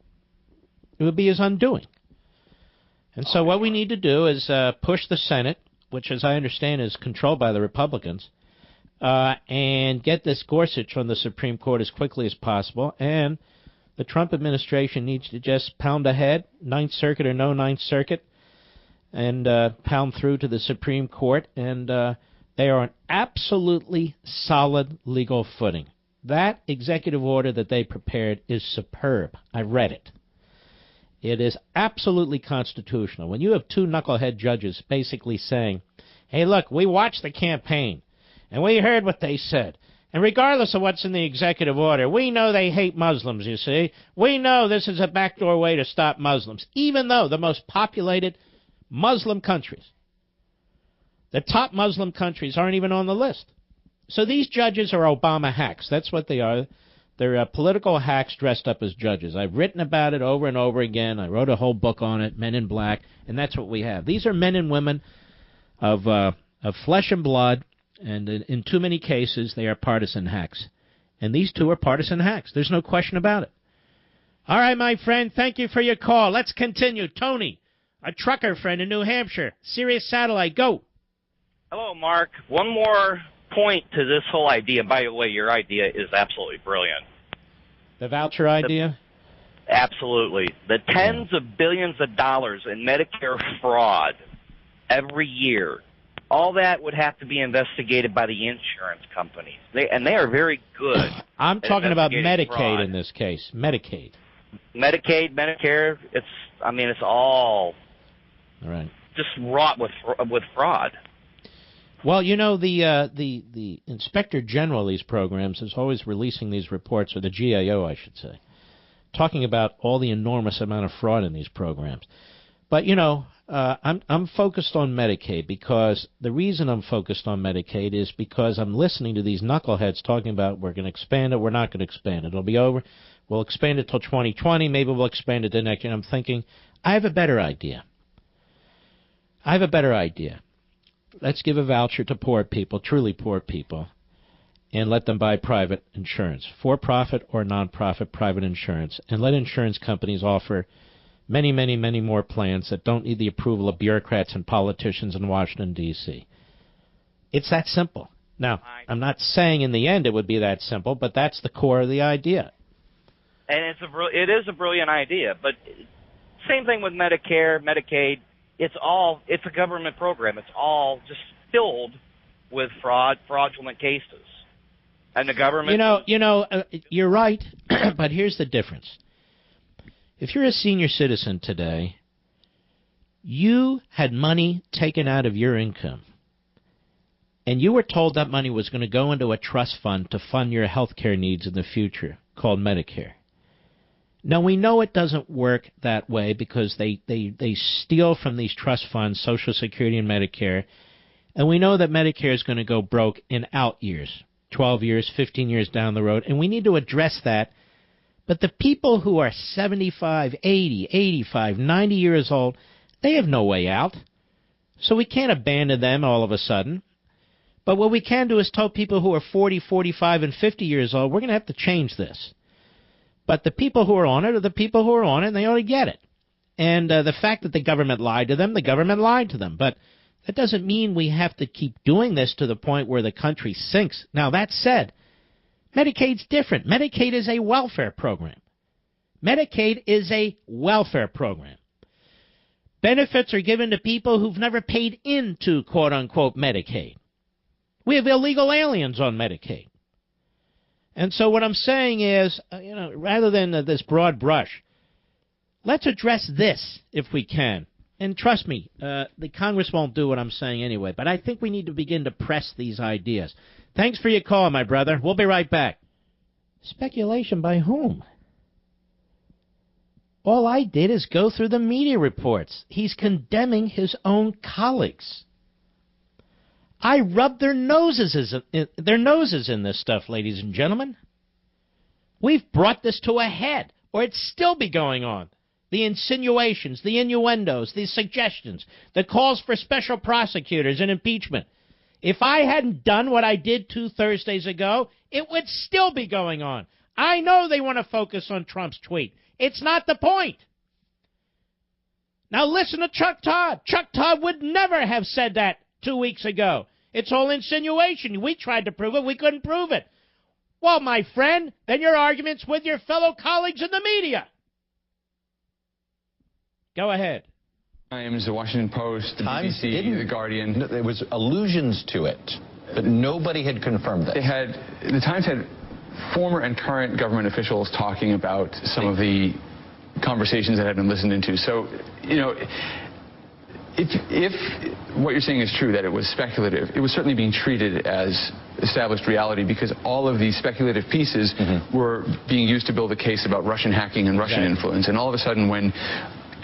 It would be his undoing. And so what we need to do is push the Senate, which, as I understand, is controlled by the Republicans, and get this Gorsuch on the Supreme Court as quickly as possible. And the Trump administration needs to just pound ahead, Ninth Circuit or no Ninth Circuit, and pound through to the Supreme Court. And they are on absolutely solid legal footing. That executive order that they prepared is superb. I read it. It is absolutely constitutional. When you have two knucklehead judges basically saying, hey, look, we watched the campaign, and we heard what they said. And regardless of what's in the executive order, we know they hate Muslims, you see. We know this is a backdoor way to stop Muslims, even though the most populated Muslim countries, the top Muslim countries, aren't even on the list. So these judges are Obama hacks. That's what they are. They're political hacks dressed up as judges. I've written about it over and over again. I wrote a whole book on it, Men in Black, and that's what we have. These are men and women of flesh and blood, and in too many cases, they are partisan hacks. And these two are partisan hacks. There's no question about it. All right, my friend, thank you for your call. Let's continue. Tony, a trucker friend in New Hampshire, Sirius Satellite, go. Hello, Mark. One more point to this whole idea. By the way, your idea is absolutely brilliant. The voucher idea? Absolutely. The tens of billions of dollars in Medicare fraud every year, all that would have to be investigated by the insurance companies. They are very good. I'm talking about Medicaid fraud. In this case. Medicaid, Medicare, it's all right, just wrought with fraud. Well, the Inspector General of these programs is always releasing these reports, or the GAO, I should say, talking about all the enormous amount of fraud in these programs. But, I'm focused on Medicaid because the reason I'm focused on Medicaid is because I'm listening to these knuckleheads talking about we're going to expand it, we're not going to expand it, it'll be over, we'll expand it till 2020, maybe we'll expand it the next year. And I'm thinking, I have a better idea. Let's give a voucher to poor people, truly poor people, and let them buy private insurance, for-profit or non-profit private insurance, and let insurance companies offer many, many, many more plans that don't need the approval of bureaucrats and politicians in Washington, D.C. It's that simple. Now, I'm not saying in the end it would be that simple, but that's the core of the idea. And it is a brilliant idea, but same thing with Medicare, Medicaid. It's a government program. It's all just filled with fraudulent cases. And the government... You're right, but here's the difference. If you're a senior citizen today, you had money taken out of your income, and you were told that money was going to go into a trust fund to fund your health care needs in the future, called Medicare. Now, we know it doesn't work that way because they steal from these trust funds, Social Security and Medicare, and we know that Medicare is going to go broke in out years, 12 years, 15 years down the road, and we need to address that. But the people who are 75, 80, 85, 90 years old, they have no way out. So we can't abandon them all of a sudden. But what we can do is tell people who are 40, 45, and 50 years old, we're going to have to change this. But the people who are on it are the people who are on it, and they ought to get it. And the fact that the government lied to them, the government lied to them. But that doesn't mean we have to keep doing this to the point where the country sinks. Now, that said, Medicaid's different. Medicaid is a welfare program. Medicaid is a welfare program. Benefits are given to people who've never paid into, quote-unquote, Medicaid. We have illegal aliens on Medicaid. And so what I'm saying is, rather than this broad brush, let's address this if we can. And trust me, the Congress won't do what I'm saying anyway, but I think we need to begin to press these ideas. Thanks for your call, my brother. We'll be right back. Speculation by whom? All I did is go through the media reports. He's condemning his own colleagues. I rubbed their noses in this stuff, ladies and gentlemen. We've brought this to a head, or it'd still be going on. The insinuations, the innuendos, the suggestions, the calls for special prosecutors and impeachment. If I hadn't done what I did 2 Thursdays ago, it would still be going on. I know they want to focus on Trump's tweet. It's not the point. Now listen to Chuck Todd. Chuck Todd would never have said that 2 weeks ago. It's all insinuation. We tried to prove it. We couldn't prove it. Well, my friend, then your argument's with your fellow colleagues in the media. Go ahead. Times, the Washington Post, the BBC, the Guardian. There was allusions to it, but nobody had confirmed that. The Times had former and current government officials talking about some of the conversations that had been listened into. So, if what you're saying is true, that it was speculative, it was certainly being treated as established reality because all of these speculative pieces were being used to build a case about Russian hacking and Russian influence. And all of a sudden when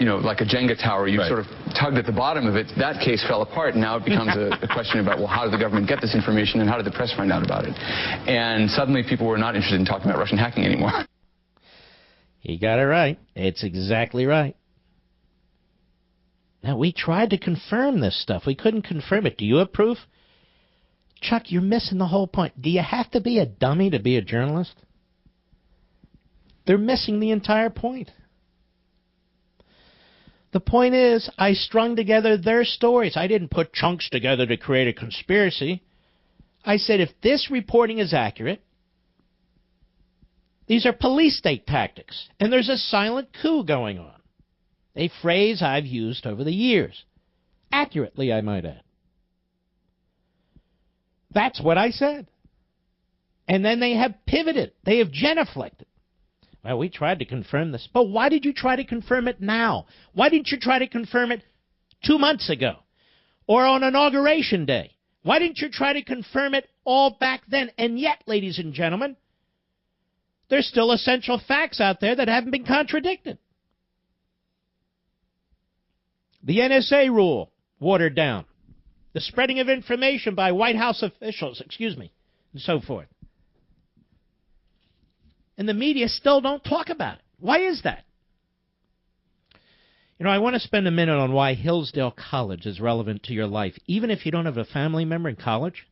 like a Jenga tower, you sort of tugged at the bottom of it, that case fell apart, and now it becomes a question about, well, how did the government get this information, and how did the press find out about it? And suddenly people were not interested in talking about Russian hacking anymore. He got it right. It's exactly right. Now, we tried to confirm this stuff. We couldn't confirm it. Do you have proof? Chuck, you're missing the whole point. Do you have to be a dummy to be a journalist? They're missing the entire point. The point is, I strung together their stories. I didn't put chunks together to create a conspiracy. I said, if this reporting is accurate, these are police state tactics, and there's a silent coup going on. A phrase I've used over the years. Accurately, I might add. That's what I said. And then they have pivoted. They have genuflected. Well, we tried to confirm this. But why did you try to confirm it now? Why didn't you try to confirm it 2 months ago? Or on Inauguration Day? Why didn't you try to confirm it all back then? And yet, ladies and gentlemen, there's still essential facts out there that haven't been contradicted. The NSA rule, watered down. The spreading of information by White House officials, and so forth. And the media still don't talk about it. Why is that? I want to spend a minute on why Hillsdale College is relevant to your life, even if you don't have a family member in college.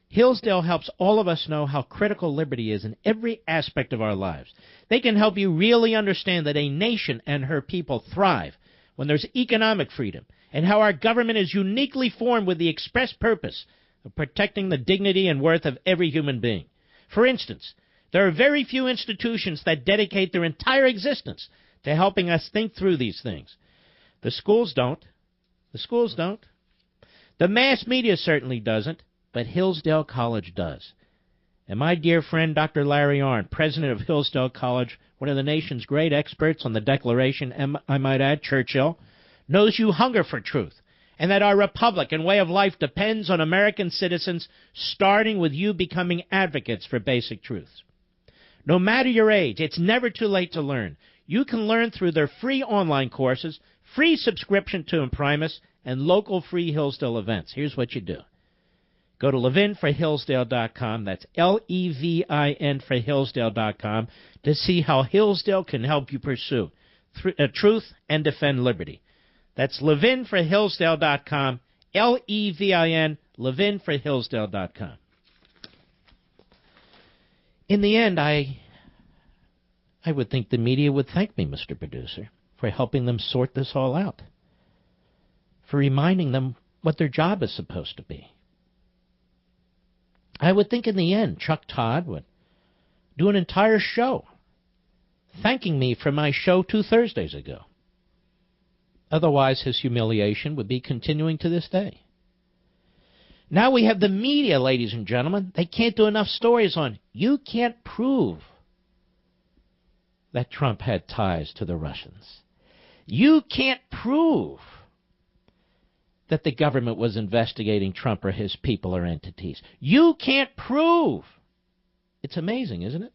Hillsdale helps all of us know how critical liberty is in every aspect of our lives. They can help you really understand that a nation and her people thrive when there's economic freedom, and how our government is uniquely formed with the express purpose of protecting the dignity and worth of every human being. For instance, there are very few institutions that dedicate their entire existence to helping us think through these things. The schools don't. The mass media certainly doesn't, but Hillsdale College does. And my dear friend, Dr. Larry Arnn, president of Hillsdale College, one of the nation's great experts on the Declaration, and I might add, Churchill, knows you hunger for truth, and that our republic and way of life depends on American citizens, starting with you becoming advocates for basic truths. No matter your age, it's never too late to learn. You can learn through their free online courses, free subscription to Imprimis, and local free Hillsdale events. Here's what you do. Go to levinforhillsdale.com. That's Levin for Hillsdale.com to see how Hillsdale can help you pursue truth and defend liberty. That's levinforhillsdale.com, Levin, Levin for Hillsdale.com. In the end, I would think the media would thank me, Mr. Producer, for helping them sort this all out, for reminding them what their job is supposed to be. I would think in the end, Chuck Todd would do an entire show thanking me for my show 2 Thursdays ago. Otherwise, his humiliation would be continuing to this day. Now we have the media, ladies and gentlemen. They can't do enough stories on. You can't prove that Trump had ties to the Russians. You can't prove that the government was investigating Trump or his people or entities. You can't prove. It's amazing, isn't it?